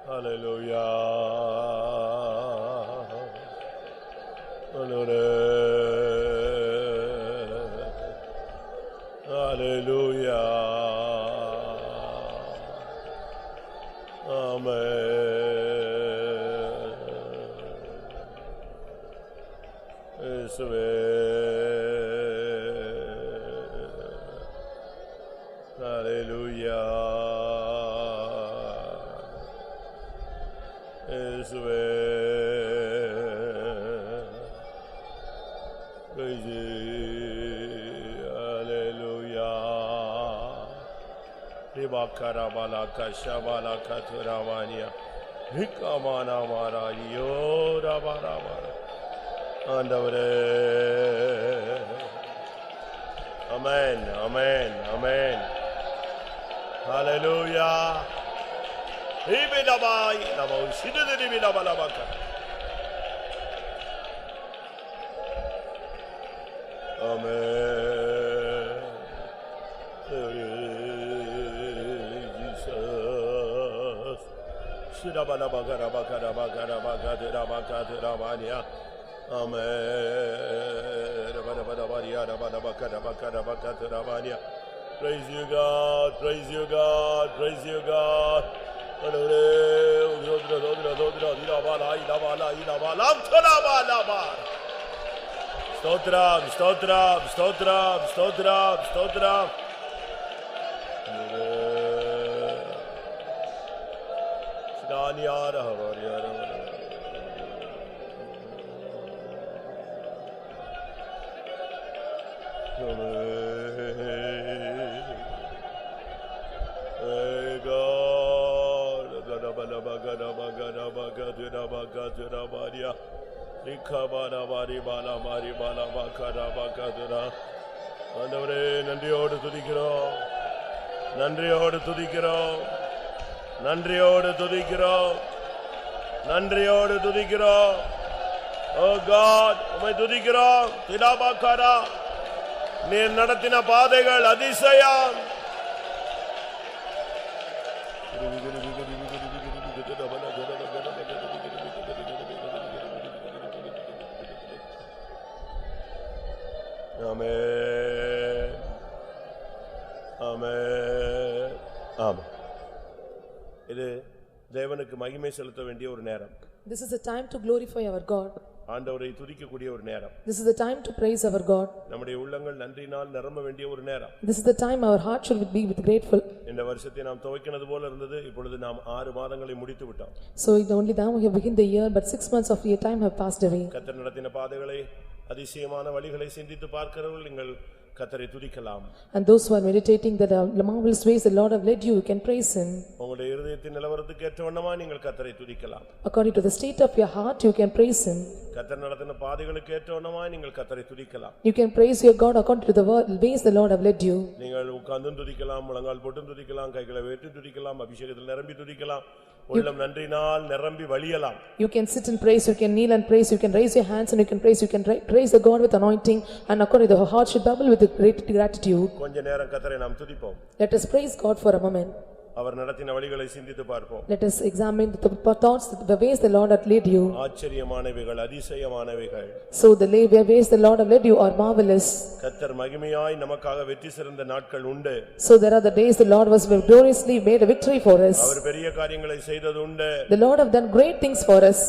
Hallelujah. Hallelujah. Amen. Hallelujah. Karabala kashabala katuravania hikamana mara yora barabara andavare. Amen, amen, amen. Hallelujah. Ibinabai namo sidiri binabalabaka. Amen. Amen. Praise you, God. Praise you, God. Praise you, God. Stotram, stotram, stotram, stotram, stotram. நன்றியோடு துதிக்கிறோம், நன்றியோடு துதிக்கிறோம், நன்றியோடு துதிக்கிறோம், நன்றியோடு துதிக்கிறோம். ஓ God, உம்மை துதிக்கிறோம். திலாபாக்காரா, நீர் நடத்தின பாதைகள் அதிசயம். ஆமென், ஆமென், ஆமென். இது தேவனுக்கு மகிமை செலுத்த வேண்டிய ஒரு நேரம். This is a time to glorify our God. ஆண்டவரை துதிக்கக்கூடிய ஒரு நேரம். This is the time to praise our God. நம்முடைய உள்ளங்கள் நன்றியினால் நிரம்ப வேண்டிய ஒரு நேரம். This is the time our heart should be with grateful. இந்த வருஷத்தை நாம் துவக்கினது போல இருந்தது. இப்பொழுது நாம் 6 மாதங்களை முடித்து விட்டோம். So only now we have begun the year, but 6 months of your time have passed away. கர்த்தர் நடத்தின பாதைகளை, அதிசயமான வழிகளை சிந்தித்து பார்க்கிறவர்கள் நீங்கள் கர்த்தரை துதிக்கலாம். And those who are meditating that marvelous ways the Lord have led you, you can praise him. உங்களுடைய இதயத்தின் நிலவரத்துக்கு ஏற்றவண்ணமா நீங்கள் கர்த்தரை துதிக்கலாம். According to the state of your heart, you can praise him. கர்த்தர் நடத்தின பாதைகளுக்கு ஏற்றவண்ணமா நீங்கள் கர்த்தரை துதிக்கலாம். You can praise your God according to the ways the Lord have led you. நீங்கள் உட்கார்ந்து துதிக்கலாம், முழங்கால் போட்டு துதிக்கலாம், கைகளை வைத்து துதிக்கலாம், அபிஷேகத்தில் நிரம்பி துதிக்கலாம். உள்ளம் நன்றினால் நிரம்பி வழியலாம். You can sit and praise, you can kneel and praise, you can raise your hands and you can praise, praise the God with anointing, and according to the heart should bubble with great gratitude. கொஞ்ச நேரம் கர்த்தரை நாம் துதிப்போம். Let us praise God for a moment. அவர் நடத்தின வழிகளை சிந்தித்து பார்ப்போம். Let us examine the thoughts, the ways the Lord had led you. ஆச்சரியமானவைகள், அதிசயமானவைகள். So the ways the Lord have led you are marvelous. கர்த்தர் மகிமையாய் நமக்காக வெற்றி சிறந்த நாட்கள் உண்டு. So there are the days the Lord was gloriously made a victory for us. அவர் பெரிய காரியங்களை செய்தது உண்டு. The Lord have done great things for us.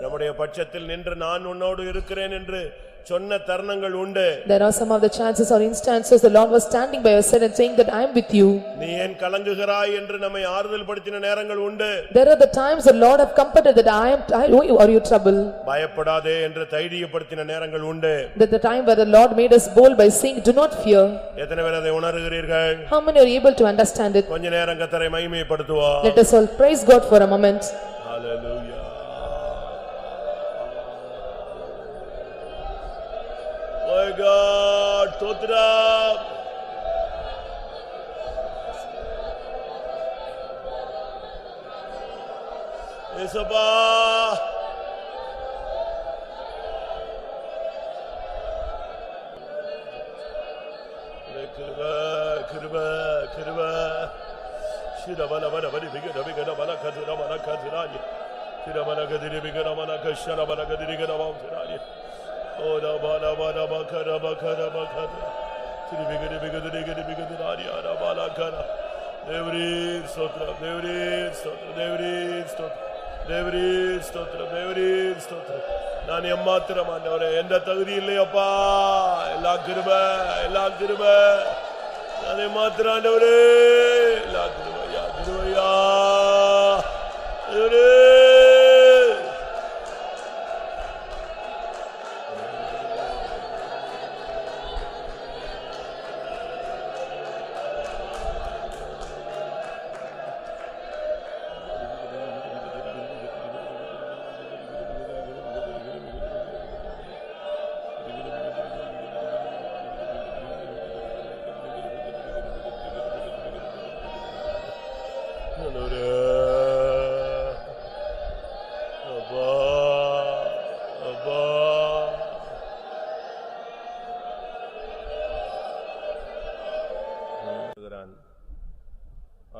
நம்முடைய பட்சத்தில் நின்று நான் உன்னோடு இருக்கிறேன் என்று சொன்ன தருணங்கள் உண்டு. There are some of the chances or instances the Lord was standing by your side and saying that I am with you. நீ ஏன் கலங்குகிறாய் என்று நம்மை ஆறுதல் படுத்தின நேரங்கள் உண்டு. There are the times the Lord have comforted that I are you trouble. பயப்படாதே என்று தைரியப்படுத்தின நேரங்கள் உண்டு. That the time where the Lord made us bold by saying do not fear. எத்தனை பேர் அதை உணர்கிறீர்கள்? How many are able to understand it? கொஞ்ச நேரம் கர்த்தரை மகிமைப்படுத்துவோம். Let us all praise God for a moment. Hallelujah. My God, Totra. Isaba. Kirba. Shirabalabari bigana mana kadira mana kadirani. Shirabana kadiri bigana mana kashara mana kadiri bigana mana. Oda bana bana bakara bakara bakara. Shiri bigana ari ara bala kara. Devri stotra devri stotra devri stotra devri stotra devri stotra. நான் எம்மாத்திரம் ஆண்டவரே எந்த தகுதி இல்லையப்பா எல்லாம் கிருபை நான் எம்மாத்திரம் ஆண்டவரே எல்லாம் கிருபையா ஆண்டவரே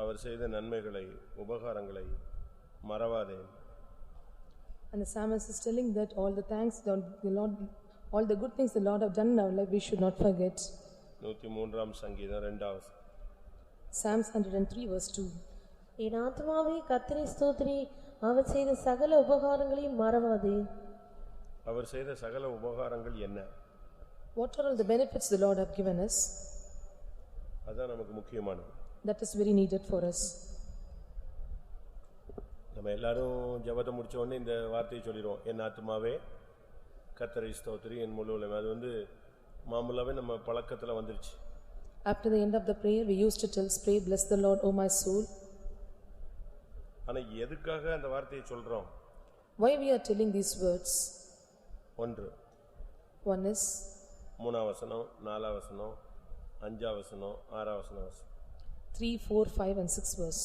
அவர் செய்த நன்மைகளை உபகாரங்களை மறவாதே. And the psalmist is telling that all the thanks the Lord, all the good things the Lord have done in our life we should not forget. 103ஆம் சங்கீதம் 2வது Psalms 103 verse 2. என் ஆத்துமாவே கர்த்தரை ஸ்தோத்திரி, அவர் செய்த சகல உபகாரங்களையும் மறவாதே. அவர் செய்த சகல உபகாரங்கள் என்ன? What are all the benefits the Lord have given us? அதான் நமக்கு முக்கியமானது. That is very needed for us. நம்ம எல்லாரும் ஜெபத்தை முடிச்ச உடனே இந்த வார்த்தையை சொல்லிடுவோம், என் ஆத்துமாவே கர்த்தரை ஸ்தோத்திரி என் முழு உள்ளமே. அது மாமூலாவே நம்ம பழக்கத்துல வந்துருச்சு. After the end of the prayer we used to tell, pray, bless the Lord O my soul. ஆனா எதுக்காக அந்த வார்த்தையை சொல்றோம்? Why we are telling these words? One is 3ஆம் வசனம், 4ஆம் வசனம், 5ஆம் வசனம், 6ஆம் வசனம். 3, 4, 5 and 6 verse.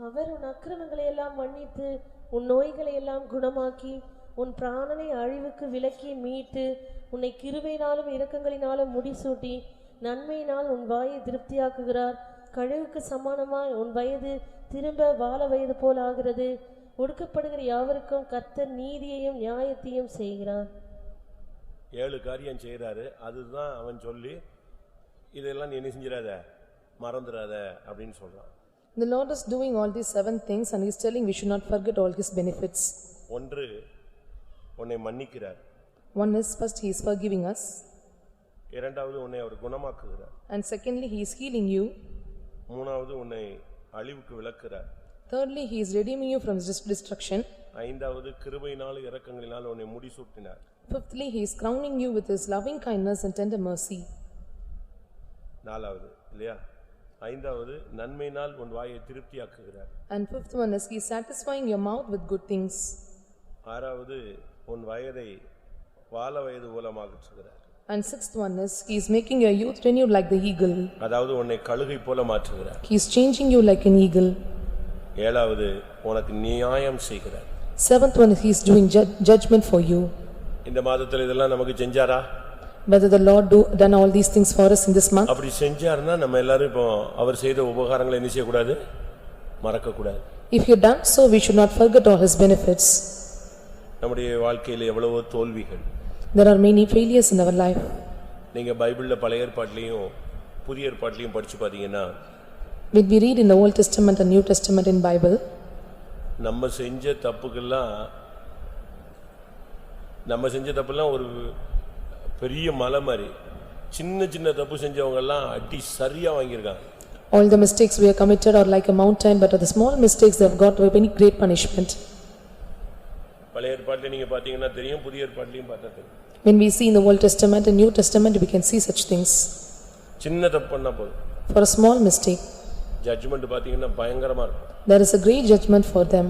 அவர் உன் அக்கிரமங்களை எல்லாம் மன்னித்து உன் நோய்களை எல்லாம் குணமாக்கி உன் பிராணனை அழிவுக்கு விலக்கி மீட்டு உன்னை கிருபையினாலும் இரக்கங்களினாலும் முடிசூட்டி நன்மையினால் உன் வாயை திருப்தியாக்குகிறார். கழுகுக்கு சமானமாய் உன் வயது திரும்ப வாழ வயது போல் ஆகிறது. ஒடுக்கப்படுகிற யாவருக்கும் கர்த்தர் நீதியையும் நியாயத்தையும் செய்கிறார். 7 காரியம் செய்யறாரு. அதுதான் அவன் சொல்லி இதெல்லாம் நீ என்ன செஞ்சிராத மறந்துடாத அப்படின்னு சொல்றான். The Lord is doing all these 7 things and he is telling we should not forget all his benefits. ஒன்று உன்னை மன்னிக்கிறார். One is first he is forgiving us. இரண்டாவது உன்னை அவர் குணமாக்குகிறார். And secondly he is healing you. மூணாவது உன்னை அழிவுக்கு விலக்குகிறார். Thirdly he is redeeming you from destruction. ஐந்தாவது கிருபையினாலும் இரக்கங்களினாலும் உன்னை முடிசூட்டினார். Fifthly he is crowning you with his loving kindness and tender mercy. நாலாவது இல்லையா? ஐந்தாவது நன்மையினால் உன் வாயை திருப்தியாக்குகிறார். And fifth one is he is satisfying your mouth with good things. ஆறாவது உன் வயதை வால வயது போல மாற்றுகிறார். And sixth one is he is making your youth renewed like the eagle. அதாவது உன்னை கழுகை போல மாற்றுகிறார். He is changing you like an eagle. ஏழாவது உனக்கு நியாயம் செய்கிறார். Seventh one is he is doing judgment for you. இந்த மாதத்துல இதெல்லாம் நமக்கு செஞ்சாரா? Whether the Lord done all these things for us in this month? அப்படி செஞ்சாருன்னா நம்ம எல்லாரும் இப்போ அவர் செய்த உபகாரங்களை என்ன செய்ய கூடாது? மறக்க கூடாது. If he done so we should not forget all his benefits. நம்முடைய வாழ்க்கையில எவ்வளவோ தோல்விகள். There are many failures in our life. நீங்க பைபிள்ல பழைய ஏற்பாட்டிலையும் புதிய ஏற்பாட்டிலையும் படிச்சு பாத்தீங்கன்னா when we read in the Old Testament and New Testament in Bible நம்ம செஞ்ச தப்புலாம் ஒரு பெரிய மலை மாதிரி. சின்ன சின்ன தப்பு செஞ்சவங்க எல்லாம் அடி சரியா வாங்கியிருக்காங்க. all the mistakes we have committed are like a mountain, but the small mistakes they have got very great punishment. பழைய ஏற்பாட்டில நீங்க பாத்தீங்கன்னா தெரியும், புதிய ஏற்பாட்டிலையும் பார்த்தா தெரியும். when we see in the Old Testament and New Testament we can see such things. சின்ன தப்பு பண்ணா போதும், for a small mistake judgment பாத்தீங்கன்னா பயங்கரமா இருக்கும். there is a great judgment for them.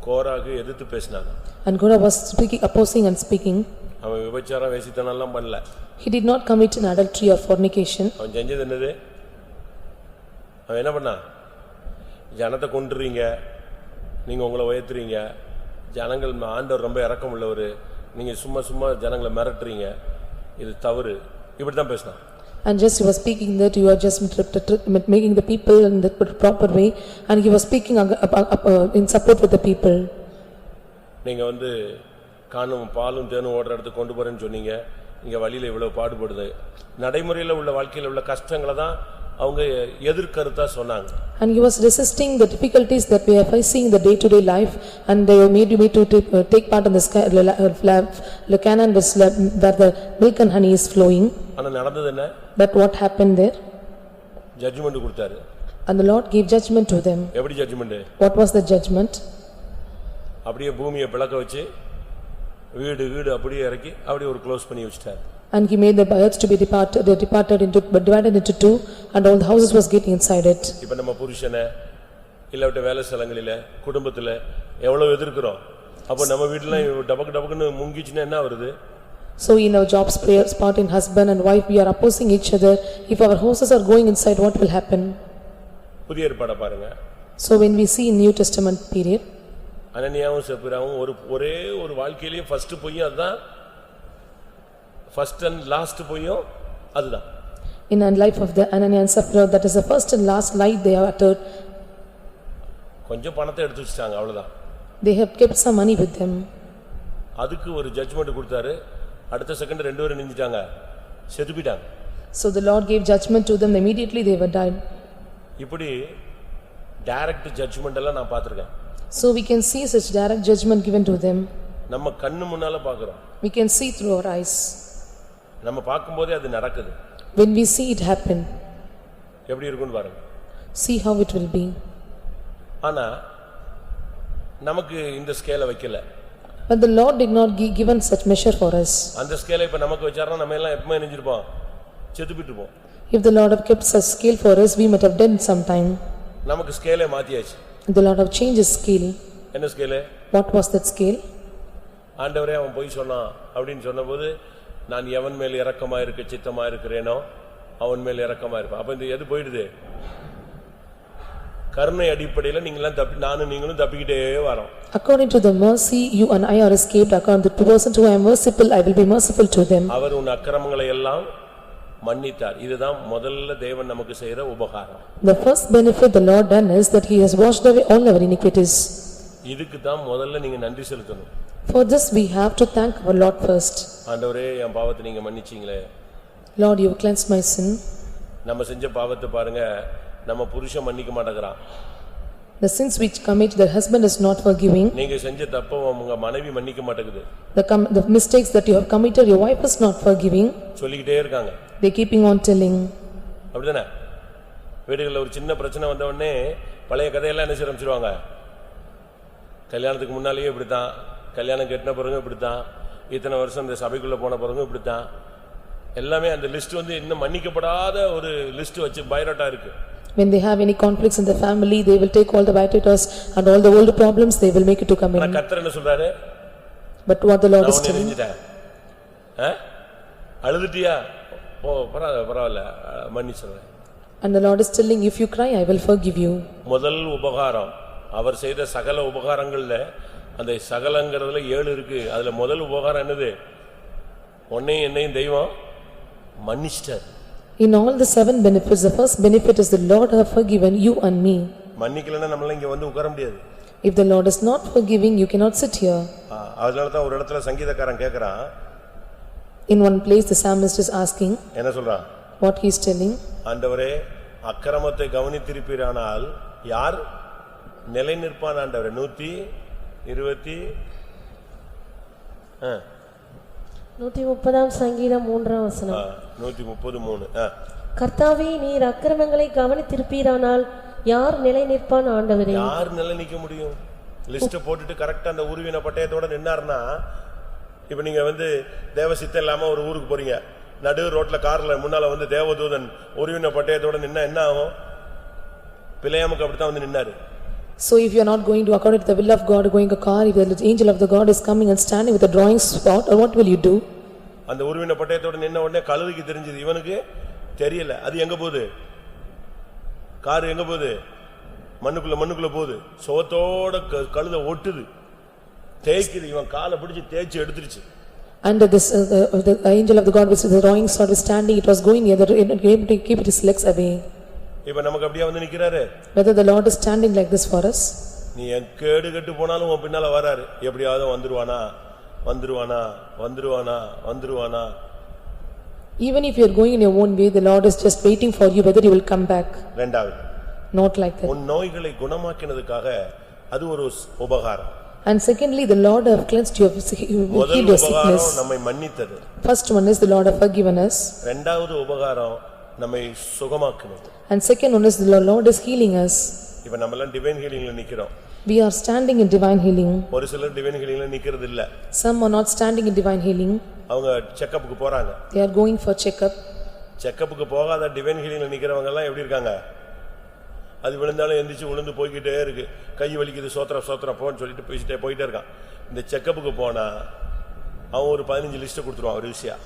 கோராகு எதிர்த்து பேசினாங்க. and Korah was speaking, opposing and speaking. அவன் விபச்சாரம் வேசித்தனம் எல்லாம் பண்ணல. he did not commit an adultery or fornication. அவன் செஞ்சது என்னது? அவன் என்ன பண்ணா? ஜனத்தை கொன்றுறீங்க, நீங்க உங்களை உயர்த்துறீங்க, ஜனங்கள் ஆண்டவர் ரொம்ப இரக்கம் உள்ளவர், நீங்க சும்மா ஜனங்களை மிரட்டுறீங்க, இது தவறு, இப்படித்தான் பேசினான். And just he was speaking that you are just making the people in the proper way, and he was speaking in support with the people. நீங்க காணும் பாலும் தேனும் ஓடுற இடத்துக்கு கொண்டு போறேன்னு சொன்னீங்க. இங்க வழியில இவ்வளவு பாடுபடுது. நடைமுறையில உள்ள வாழ்க்கையில உள்ள கஷ்டங்களை தான் அவங்க எதிர்கருத்தா சொன்னாங்க. And he was resisting the difficulties that we are facing in the day to day life, and they made me to take part in the Canaan where the milk and honey is flowing. ஆனா நடந்தது என்ன? But what happened there? Judgment கொடுத்தாரு. And the Lord gave judgment to them. எப்படி judgment? What was the judgment? அப்படியே பூமியை பிளக்க வச்சு வீடு வீடு அப்படியே இறக்கி அப்படியே ஒரு க்ளோஸ் பண்ணி வச்சிட்டார். And he made the earth to be divided into two, and all the houses was getting inside it. இப்ப நம்ம புருஷனை இல்லட்ட வேலை ஸ்தலங்களில குடும்பத்துல எவ்வளவு எதிர்க்கிறோம். அப்ப நம்ம வீட்ல டபக்கு டபக்குன்னு முங்கிச்சுனா என்ன வருது? So in our jobs, prayers, part in husband and wife, we are opposing each other. If our houses are going inside, what will happen? புதிய ஏற்பாடை பாருங்க. So when we see in New Testament period, அனனியாவும் சப்பீராவும் ஒரே ஒரு வாழ்க்கையிலேயே first பொய்யும் அதுதான், first and last பொய்யும் அதுதான். In the life of the Ananias and Sapphira, that is the first and last lie they have uttered. கொஞ்சம் பணத்தை எடுத்து வச்சிட்டாங்க அவ்வளவுதான். They have kept some money with them. அதுக்கு ஒரு ஜட்ஜ்மென்ட் கொடுத்தாரு. அடுத்த செகண்ட் ரெண்டு பேரும் நின்னுட்டாங்க, செத்துபிட்டாங்க. So the Lord gave judgment to them, immediately they were died. இப்படி டைரக்ட் ஜட்ஜ்மென்ட் எல்லாம் நான் பார்த்திருக்கேன். So we can see such direct judgment given to them. நம்ம கண்ணு முன்னால பார்க்கிறோம். We can see through our eyes. நம்ம பாக்கும்போதே அது நடக்குது. When we see it happen, எப்படி இருக்கும்னு பாருங்க. see how it will be. ஆனா நமக்கு இந்த ஸ்கேலை வைக்கல. But the Lord did not given such measure for us. அந்த ஸ்கேலை இப்ப நமக்கு வச்சாரனா நம்ம எல்லாம் எப்பமே நிஞ்சிருப்போம், செத்துபிட்டுப்போம். If the Lord have kept such scale for us, we might have done sometime. நமக்கு ஸ்கேலை மாத்தியாச்சு. The Lord have changed his scale. என்ன scale? What was that scale? ஆண்டவரே அவன் போய் சொன்னான் அப்படினு சொன்னபோது நான் எவன் மேல் இரக்கமா இருக்க சித்தமா இருக்கிறேனோ அவன் மேல் இரக்கமா இருப்பேன். அப்ப இந்த எது போயிடுது? கருணை அடிப்படையில் நானும் நீங்களும் தப்பிக்கிட்டே வரோம். According to the mercy you and I are escaped, according to the person who I am merciful, I will be merciful to them. அவர் உன் அக்கிரமங்களை எல்லாம் மன்னித்தார். இதுதான் முதல்ல தேவன் நமக்கு செய்யற உபகாரம். The first benefit the Lord done is that he has washed away all our iniquities. இதுக்கு தான் முதல்ல நீங்க நன்றி செலுத்தணும். For this we have to thank our Lord first. ஆண்டவரே என் பாவத்தை நீங்க மன்னிச்சீங்களே. Lord, you cleansed my sin. நம்ம செஞ்ச பாவத்தை பாருங்க, நம்ம புருஷன் மன்னிக்க மாட்டேங்கறான். The sins which commit the husband is not forgiving. நீங்க செஞ்ச தப்பை உங்க மனைவி மன்னிக்க மாட்டேங்குது. The mistakes that you have committed, your wife is not forgiving. சொல்லிக்கிட்டே இருக்காங்க. They keeping on telling. அப்படிதானே? வீடுகளில் ஒரு சின்ன பிரச்சனை வந்த உடனே பழைய கதையெல்லாம் என்ன செய்யறோம்ச்சிருவாங்க. கல்யாணத்துக்கு முன்னாலேயே இப்படித்தான், கல்யாணம் கட்டின பிறகு இப்படித்தான், இத்தனை வருஷம் இந்த சபைக்குள்ள போன பிறகு இப்படித்தான், எல்லாமே அந்த லிஸ்ட் இன்னும் மன்னிக்கப்படாத ஒரு லிஸ்ட் வச்சு பைரோட்டா இருக்கு. When they have any conflicts in the family, they will take all the biodatas and all the old problems, they will make it to come in. கர்த்தர் என்ன சொல்றாரு? But what the Lord is telling, அழுதுட்டியா? ஓ பரவாயில்ல மன்னிச்சிடுறேன். And the Lord is telling, if you cry, I will forgive you. முதல் உபகாரம், அவர் செய்த சகல உபகாரங்கள்ல அந்த சகலங்கிறதுல 7 இருக்கு. அதுல முதல் உபகாரம் என்னது? உன்னையும் என்னையும் தெய்வம் மன்னிச்சிட்டார். In all the 7 benefits, the first benefit is the Lord have forgiven you and me. மன்னிக்கலன்னா நம்மள இங்க உட்கார முடியாது. If the Lord is not forgiving, you cannot sit here. அதனால தான் ஒரு இடத்துல சங்கீதக்காரன் கேக்குறான். In one place the psalmist is asking, என்ன சொல்றான்? What he is telling? ஆண்டவரே அக்கிரமத்தை கவனித்திருப்பீரானால் யார் நிலை நிற்பான்? ஆண்டவரே 130 சங்கீதம் 3ஆம் வசனம். 133. கர்த்தாவே நீர் அக்கிரமங்களை கவனித்திருப்பீரானால் யார் நிலை நிற்பான்? ஆண்டவரே யார் நிலை நிக்க முடியும்? லிஸ்ட் போட்டுட்டு கரெக்ட்டா அந்த உருவின பட்டயத்தோட நின்னார்னா, இப்ப நீங்க தேவ சித்தம் இல்லாம ஒரு ஊருக்கு போறீங்க, நடு ரோட்ல கார்ல முன்னால தேவதூதன் உருவின பட்டயத்தோட நின்னா என்ன ஆகும்? பிள்ளையாமுக்கு அப்படித்தான் நின்னாரு. So if you are not going to according to the will of God, going a car, if the angel of the God is coming and standing with a drawing spot, or what will you do? அந்த உருவின பட்டயத்தோட நின்ன உடனே கழுதைக்கு தெரிஞ்சது, இவனுக்கு தெரியல. அது எங்க போகுது? கார் எங்க போகுது? மண்ணுக்குள்ள போகுது. சோத்தோட கழுதை ஒட்டுது, தேய்க்குது. இவன் காலை பிடிச்சு தேய்ச்சி எடுத்துருச்சு. And the angel of the God with the drawing sword was standing, it was going near the, able to keep its legs away. இப்ப நமக்கு அப்படியே வந்து நிக்கிறாரு. Whether the Lord is standing like this for us. நீ கேடு கெட்டு போனாலும் உன் பின்னால வராரு. எப்படியாவது வந்துருவானா வந்துருவானா வந்துருவானா வந்துருவானா. Even if you are going in your own way, the Lord is just waiting for you whether you will come back. இரண்டாவது, Not like that. உன் நோய்களை குணமாக்கினதுக்காக அது ஒரு உபகாரம். And secondly, the Lord have cleansed you, healed முதல் your உபகாரம் sickness. நம்மை மன்னித்தது. First one is the Lord have forgiven us. இரண்டாவது உபகாரம் நம்மை சுகமாக்குனது. And second one is the Lord is healing us. இப்ப நம்ம எல்லாம் டிவைன் ஹீலிங்ல நிக்கிறோம். We are standing in divine healing. ஒரு சிலர் டிவைன் ஹீலிங்ல நிக்கிறது இல்ல. Some are not standing in divine healing. அவங்க செக்கப்புக்கு போறாங்க. They are going for checkup. செக்கப்புக்கு போகாத டிவைன் ஹீலிங்ல நிக்கிறவங்க எல்லாம் எப்படி இருக்காங்க? அது விழுந்தாலும் எந்திரிச்சு விழுந்து போய்கிட்டே இருக்கு. கை வலிக்குது சோத்ரா சோத்ரா போன்னு சொல்லிட்டு போயிட்டே இருக்கான். இந்த செக்கப்புக்கு போனா அவன் ஒரு 15 லிஸ்ட் கொடுத்துருவான் ஒரு விஷயம்.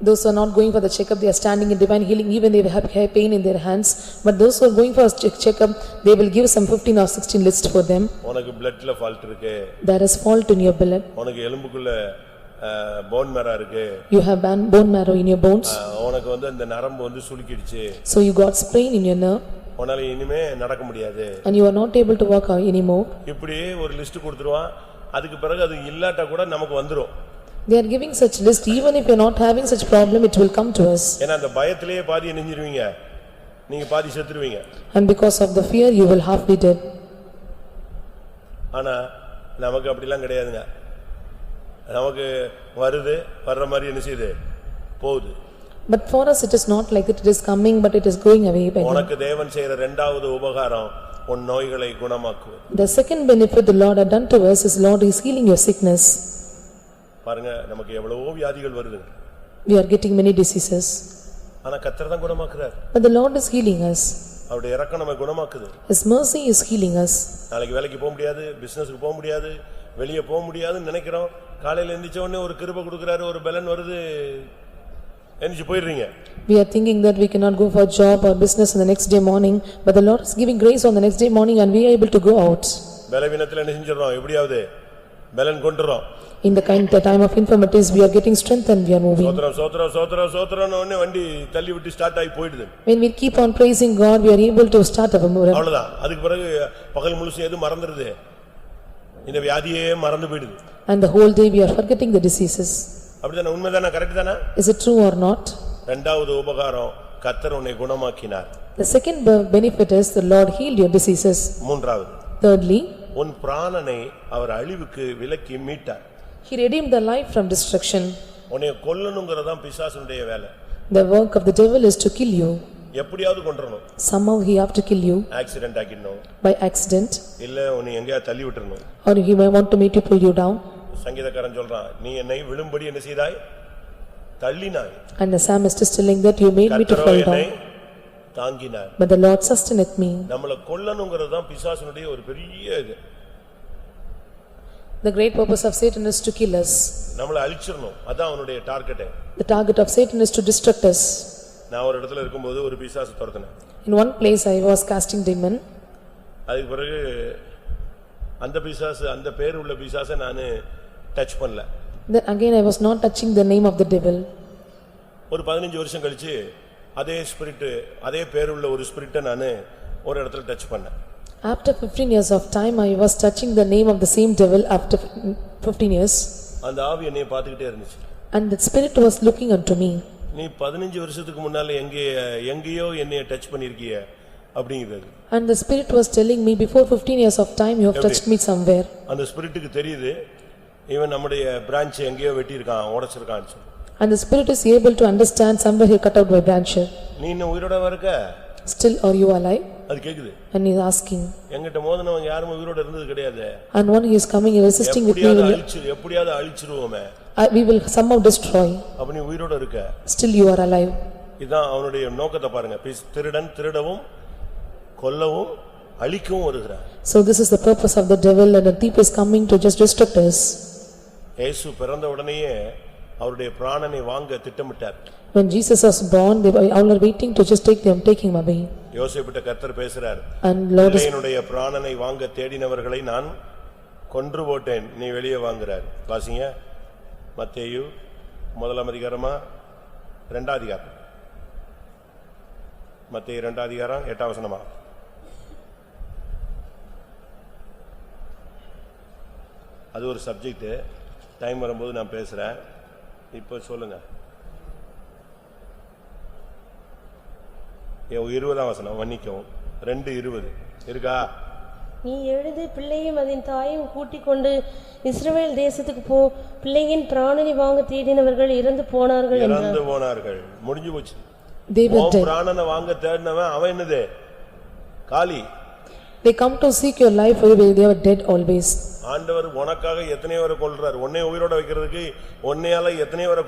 Those who are not going for the checkup, they are standing in divine healing, even they have pain in their hands. But those who are going for a checkup, they will give some 15 or 16 lists for them. உனக்கு bloodல fault இருக்கு. There is fault in your blood. உனக்கு எலும்புக்குள்ள bone marrow இருக்கு. You have bone marrow in your bones. உனக்கு வந்து அந்த நரம்பு வந்து சுளுக்கிடுச்சு. So you got sprain in your nerve. உன்னால இனிமே நடக்க முடியாது. And you are not able to walk anymore. இப்படி ஒரு லிஸ்ட் கொடுத்துருவான். அதுக்கு பிறகு அது இல்லாட்ட கூட நமக்கு வந்துரும். They are giving such list, even if you are not having such problem, it will come to us. ஏன்னா அந்த பயத்திலேயே பாதி நெஞ்சிருவீங்க. நீங்க பாதி செத்துருவீங்க. And because of the fear, you will half be dead. ஆனா நமக்கு அப்படிலாம் கிடையாதுங்க. நமக்கு வருது வர்ற மாதிரி என்ன செய்யுது போகுது. But for us it is not like that, it is coming but it is going away by God. உனக்கு தேவன் செய்யற இரண்டாவது உபகாரம் உன் நோய்களை குணமாக்குவது. The second benefit the Lord had done to us is Lord is healing your sickness. பாருங்க நமக்கு எவ்வளவோ வியாதிகள் வருது. We are getting many diseases. ஆனா கர்த்தர் தான் குணமாக்குறார். But the Lord is healing us. அவருடைய இரக்கம் நம்மை குணமாக்குது. His mercy is healing us. நாளைக்கு வேலைக்கு போக முடியாது, பிசினஸ்க்கு போக முடியாது, வெளிய போக முடியாதுன்னு நினைக்கிறோம். காலையில எந்திரிச்ச உடனே ஒரு கிருபை கொடுக்கறாரு, ஒரு பலன் வருது. எந்திரிச்சு போயிடுறீங்க. We are thinking that we cannot go for job or business on the next day morning, but the Lord is giving grace on the next day morning and we are able to go out. பலவீனத்துல என்ன செஞ்சிரோம்? எப்படியாவது பலன் கொண்டுறோம். In the time of infirmities we are getting strength and we are moving. சோத்ரம் சோத்ரம் சோத்ரம் சோத்ரம்னு உடனே வண்டி தள்ளி விட்டு start ஆகி போயிடுது. When we keep on praising God, we are able to start our movement. அவ்வளவுதான். அதுக்கு பிறகு பகல் முழுசும் எது மறந்துருது? இந்த வியாதியே மறந்து போயிடுது. And the whole day we are forgetting the diseases. அப்படிதானே? உண்மைதானே? கரெக்ட் தானே? Is it true or not? இரண்டாவது உபகாரம் கர்த்தர் உன்னை குணமாக்கினார். The second benefit is the Lord healed your diseases. மூன்றாவது, Thirdly, உன் பிராணனை அவர் அழிவுக்கு விலக்கி மீட்டார். he redeemed the life from destruction. உன்னை கொல்லணும்ங்கறதான் பிசாசுடைய வேலை. The work of the devil is to kill you. எப்படியாவது கொன்றணும். Somehow he have to kill you accident ஆக்கிடணும். by accident, இல்ல உன்னை எங்கயா தள்ளி விட்டுறணும். or he may want to make you pull you down. சங்கீதக்காரன் சொல்றான், நீ என்னை விழும்படி என்ன செய்தாய்? தள்ளினாய். And the psalmist is telling that you made me to fall down, தாங்கினார். but the Lord sustaineth me. நம்மள கொல்லணும்ங்கறதுதான் பிசாசுடைய ஒரு பெரிய இது. The great purpose of Satan is to kill us. நம்மள அழிச்சிரணும். அதான் அவனுடைய target. The target of Satan is to destruct us. நான் ஒரு இடத்துல இருக்கும்போது ஒரு பிசாசு துரத்துனேன். In one place I was casting demon. அதுக்கு பிறகு அந்த பிசாசு, அந்த பேர் உள்ள பிசாசை நானு டச் பண்ணல. Then again I was not touching the name of the devil. ஒரு 15 வருஷம் கழிச்சு அதே ஸ்பிரிட், அதே பேர் உள்ள ஒரு ஸ்பிரிட்டை நானு ஒரு இடத்துல டச் பண்ணேன். After 15 years of time I was touching the name of the same devil after 15 years. அந்த ஆவி என்னைய பார்த்துக்கிட்டே இருந்துச்சு. And that spirit was looking unto me. நீ 15 வருஷத்துக்கு முன்னால எங்கேயோ என்னைய டச் பண்ணிருக்கிய அப்படிங்கிறது. And the spirit was telling me before 15 years of time you have touched me somewhere. அந்த ஸ்பிரிட்டுக்கு தெரியுது இவன் நம்முடைய பிரான்ச் எங்கேயோ வெட்டி இருக்கான், உடைச்சிருக்கான்னு சொல்லி. And the spirit is able to understand somewhere he cut out my branch. நீ இன்னும் உயிரோட இருக்க? Still are you alive? அது கேக்குது. And he is asking. என்கிட்ட மோதினவங்க யாரும் உயிரோட இருந்தது கிடையாது. And one he is coming resisting with me. எப்படியாவது அழிச்சிருவோமே. We will somehow destroy. அப்ப நீ உயிரோட இருக்க. Still you are alive. இதான் அவனுடைய நோக்கத்தை பாருங்க. திருடன் திருடவும் கொல்லவும் அழிக்கவும் வருகிறான். So this is the purpose of the devil, and the thief is coming to just destruct us. இயேசு பிறந்த உடனேயே அவருடைய பிராணனை வாங்க திட்டமிட்டார். When Jesus was born, they were all waiting to just take him away. யோசேப்பிட்ட கர்த்தர் பேசுறார். And Lord is என்னுடைய பிராணனை வாங்க தேடினவர்களை நான் கொன்று போட்டேன், நீ வெளியே வாங்குறார். வாசிங்க. மத்தேயு முதலாம் அதிகாரமா 2ஆம் அதிகாரம்? மத்தேயு 2ஆம் அதிகாரம் 8ஆம் வசனமா? அது ஒரு சப்ஜெக்ட், டைம் வரும்போது நான் பேசுறேன். இப்போ சொல்லுங்க. 20ஆம் வசனம், மன்னிக்கவும், 2:20 இருக்கா? நீ எழுந்து பிள்ளையும் அதன் தாயும் கூட்டிக் கொண்டு இஸ்ரவேல் தேசத்துக்கு போ, பிள்ளையின் பிராணனை வாங்க தேடினவர்கள் இறந்து போனார்கள் என்றார். இறந்து போனார்கள், முடிஞ்சு போச்சு. They were dead. பிராணனை வாங்க தேடினவன் அவன் என்னது? காலி. They come to seek your life, they are dead always. ஆண்டவர் உனக்காக எத்தனையோ பேரை கொல்றார். உன்னை உயிரோட வைக்கிறதுக்கு உன்னையால எத்தனையோ பேரை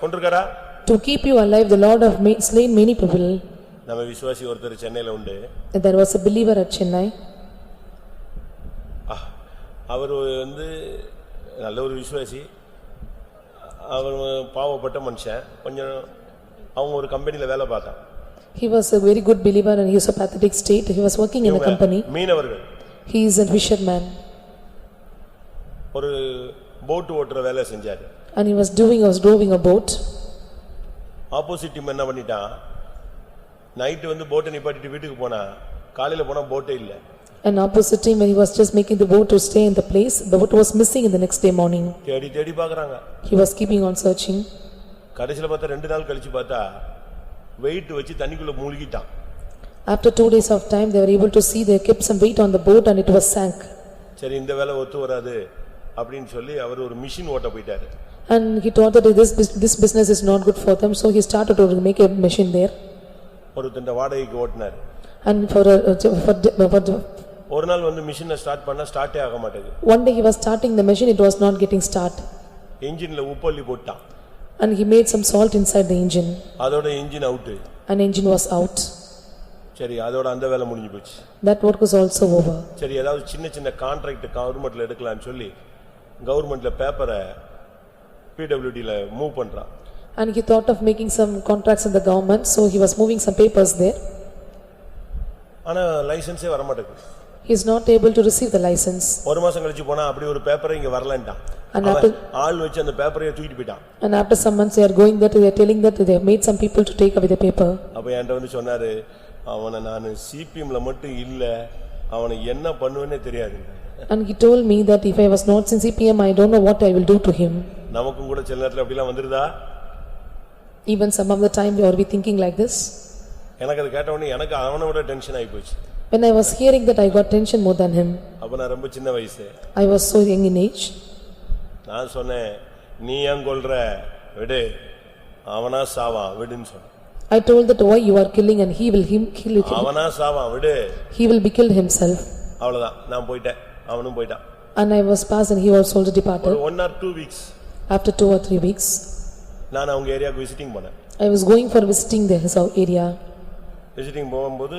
கொண்டிருக்காரா? To keep you alive, the Lord have slain many people. நம்ம விசுவாசி ஒருத்தர் சென்னையில உண்டு. There was a believer at Chennai. அவர் வந்து நல்ல ஒரு விசுவாசி. அவர் பாவப்பட்ட மனுஷன். கொஞ்சம் அவங்க ஒரு கம்பெனில வேலை பார்த்தான். He was a very good believer and he was a pathetic state. He was working in a company. மீனவர்கள். He is a fisherman. ஒரு போட் ஓட்டுற வேலை செஞ்சாரு. And he was droving a boat. Opposite team என்ன பண்ணிட்டான்? Night வந்து போட்டை நிப்பாட்டிட்டு வீட்டுக்கு போனா, காலையில போனா போட்டே இல்ல. An opposite team, when he was just making the boat to stay in the place, the boat was missing in the next day morning. தேடி பார்க்கறாங்க. He was keeping on searching. கடைசில பார்த்தா 2 நாள் கழிச்சு பார்த்தா வெயிட் வச்சு தண்ணிக்குள்ள மூழ்கிட்டான். After 2 days of time, they were able to see they kept some weight on the boat and it was sank. சரி, இந்த வேலை ஒத்து வராது அப்படினு சொல்லி அவர் ஒரு மிஷின் ஓட்ட போயிட்டாரு. And he thought that this business is not good for them, so he started to make a machine there. ஒரு தண்ட வாடகைக்கு ஓட்டுனார். And for ஒரு நாள் வந்து மிஷினை ஸ்டார்ட் பண்ணா ஸ்டார்ட்டே ஆக மாட்டேங்குது. One day he was starting the machine, it was not getting start. என்ஜின்ல Hubballi போட்டான். And he made some salt inside the engine. அதோட engine out. And engine was out. சரி, அதோட அந்த வேலை முடிஞ்சு போச்சு. That work was also over. சரி, ஏதாவது சின்ன கான்ட்ராக்ட் கவர்மெண்ட்ல எடுக்கலாம்னு சொல்லி கவர்மெண்ட்ல பேப்பரை PWD ல மூவ் பண்றான். And he thought of making some contracts in the government, so he was moving some papers there. ஆனா லைசென்ஸே வர மாட்டேங்குது. He is not able to receive the license. ஒரு மாசம் கழிச்சு போனா அப்படி ஒரு பேப்பர் இங்க வரலன்ட்டான். ஆள் வச்சு அந்த பேப்பரை தூக்கிட்டு போய்ட்டான். And after some months they are going that they are telling that they have made some people to take away the paper. அப்ப என்கிட்ட வந்து சொன்னாரு, அவனை நான் CPM ல மட்டும் இல்ல, அவனை என்ன பண்ணுவேனே தெரியாது. And he told me that if I was not in CPM, I don't know what I will do to him. நமக்கும் கூட சில நேரத்துல அப்படிலாம் வந்துருதா? Even some of the time we are thinking like this. எனக்கு அது கேட்ட உடனே எனக்கு அவனோட டென்ஷன் ஆகி போச்சு. When I was hearing that, I got tension more than him. அப்ப நான் ரொம்ப சின்ன வயசு. I was so young in age. நான் சொன்னேன், நீ ஏன் கொல்ற, விடு, அவனா சாவான், விடுன்னு சொன்னேன். I told that why you are killing and he will kill you. அவனா சாவான், விடு. He will be killed himself. அவ்வளவுதான், நான் போயிட்டேன், அவனும் போயிட்டான். And I was passed and he was also departed. 1 or 2 weeks. After 2 or 3 weeks. நான் அவங்க ஏரியாக்கு விசிட்டிங் போனேன். I was going for visiting his area. Visiting போகும்போது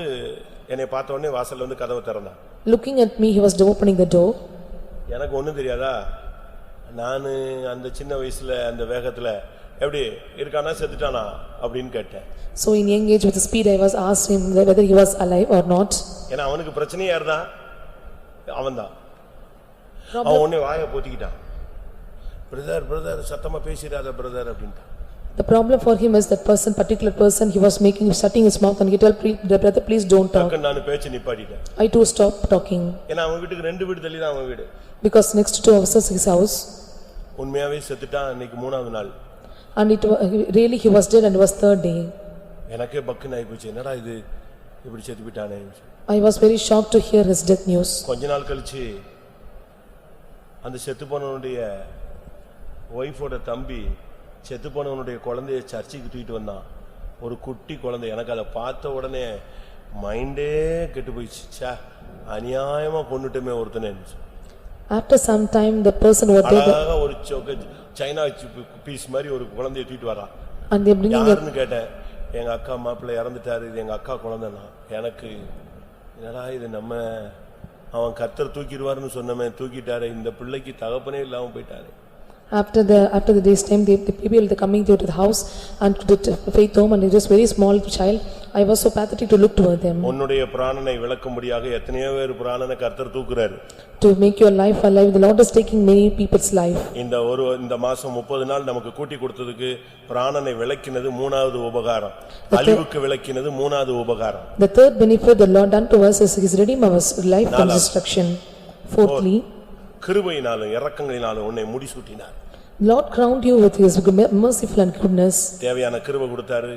என்னை பார்த்த உடனே வாசல்ல வந்து கதவை திறந்தான். Looking at me, he was opening the door. எனக்கு ஒண்ணும் தெரியாதா, நானு அந்த சின்ன வயசுல அந்த வேகத்துல எப்படி இருக்கானா செத்துட்டானா அப்படின்னு கேட்டேன். So in young age with the speed I was asked him whether he was alive or not. ஏன்னா அவனுக்கு பிரச்சனை யாருதான்? அவன்தான். அவன் உடனே வாயை போத்திக்கிட்டான். பிரதர் சத்தமா பேசிடாத பிரதர் அப்படின்ட்டான். The problem for him is that particular person, he was shutting his mouth and he told the brother, please don't talk. நான் பேச்சு நிப்பாட்டிட்டேன். I too stopped talking. ஏன்னா அவன் வீட்டுக்கு 2 வீடு தள்ளி தான் அவன் வீடு. Because next to us is his house. உண்மையாவே செத்துட்டான். அன்னைக்கு 3வது நாள். And really he was dead and it was 3rd day. எனக்கே பக்குன்னு ஆகி போச்சு, என்னடா இது இப்படி செத்து போயிட்டானே. I was very shocked to hear his death news. கொஞ்ச நாள் கழிச்சு அந்த செத்து போனவனுடைய ஒய்ஃபோட தம்பி செத்து போனவனுடைய குழந்தையை சர்ச்சுக்கு தூக்கிட்டு வந்தான். ஒரு குட்டி குழந்தை. எனக்கு அதை பார்த்த உடனே மைண்டே கெட்டு போயிடுச்சு. ச்சே, அநியாயமா கொன்னுட்டமே ஒருத்தனே. After some time the person who was dead, ஒரு சைனா பீஸ் மாதிரி ஒரு குழந்தையை தூக்கிட்டு வரான். and they bringing யாருன்னு கேட்டேன். எங்க அக்கா மாப்பிள்ளை இறந்துட்டாரு, இது எங்க அக்கா குழந்தைனா. எனக்கு என்னடா இது, நம்ம அவன் கர்த்தர் தூக்கிடுவாருன்னு சொன்னமே, தூக்கிட்டாரு, இந்த பிள்ளைக்கு தகப்பனே இல்லாம போயிட்டாரு. After the day's time, the people they coming to the house and to the faith home, and it was very small child. I was so pathetic to look toward them. உன்னுடைய பிராணனை விலக்கும்படியாக எத்தனையோ பேர் பிராணனை கர்த்தர் தூக்குறாரு. To make your life alive, the Lord is taking many people's life. இந்த மாசம் 30 நாள் நமக்கு கூட்டி கொடுத்ததுக்கு பிராணனை விலக்கினது மூணாவது உபகாரம். அழிவுக்கு விலக்கினது மூணாவது உபகாரம். The third benefit the Lord done to us is He redeemed our life from destruction. Fourthly, கிருபையினாலும் இரக்கங்களினாலும் உன்னை முடிசூட்டினார். Lord crowned you with His merciful and goodness. தேவையான கிருபை கொடுத்தாரு.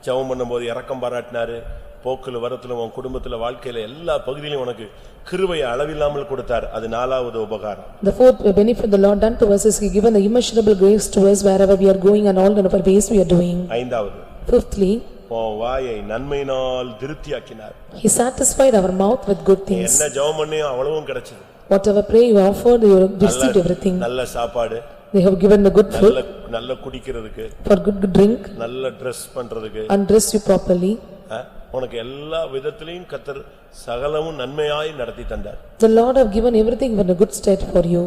ஜெபம் பண்ணும்போது இரக்கம் பாராட்டினாரு. போக்குல வரத்துல உன் குடும்பத்துல வாழ்க்கையில எல்லா பகுதியிலும் உனக்கு கிருபையை அளவில்லாமல் கொடுத்தார். அது நாலாவது உபகாரம். The fourth benefit the Lord done to us is He given the immeasurable grace to us wherever we are going and all kind of ways we are doing. ஐந்தாவது, Fifthly, உன் வாயை நன்மையினால் திருப்தியாக்கினார். He satisfied our mouth with good things. என்ன ஜெபம் பண்ணியோ அவ்வளவும் கிடைச்சது. Whatever prayer you offered, you received everything. நல்ல சாப்பாடு, They have given the good food, நல்ல குடிக்கிறதுக்கு, for good drink, நல்ல Dress பண்றதுக்கு, and dress you properly. உனக்கு எல்லா விதத்திலையும் கர்த்தர் சகலமும் நன்மையாய் நடத்தி தந்தார். The Lord have given everything for a good state for you.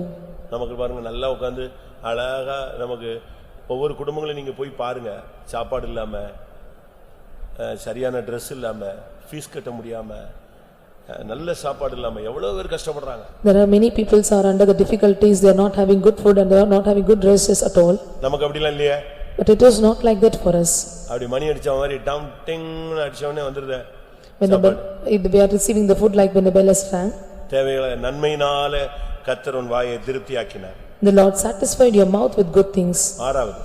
நமக்கு பாருங்க, நல்லா உட்கார்ந்து அழகா நமக்கு ஒவ்வொரு குடும்பங்களையும் நீங்க போய் பாருங்க. சாப்பாடு இல்லாம, சரியான Dress இல்லாம, ஃபீஸ் கட்ட முடியாம, நல்ல சாப்பாடு இல்லாம எவ்வளவு பேர் கஷ்டப்படுறாங்க. There are many peoples are under the difficulties. They are not having good food and they are not having good dresses at all. நமக்கு அப்படிலாம் இல்லையே. But it is not like that for us. அப்படி மணி அடிச்ச மாதிரி டம் டிங் அடிச்சவனே வந்துருது. We are receiving the food like when the bell is rang. தேவைகளை நன்மையினால கர்த்தர் உன் வாயை திருப்தியாக்கினார். The Lord satisfied your mouth with good things. ஆறாவது,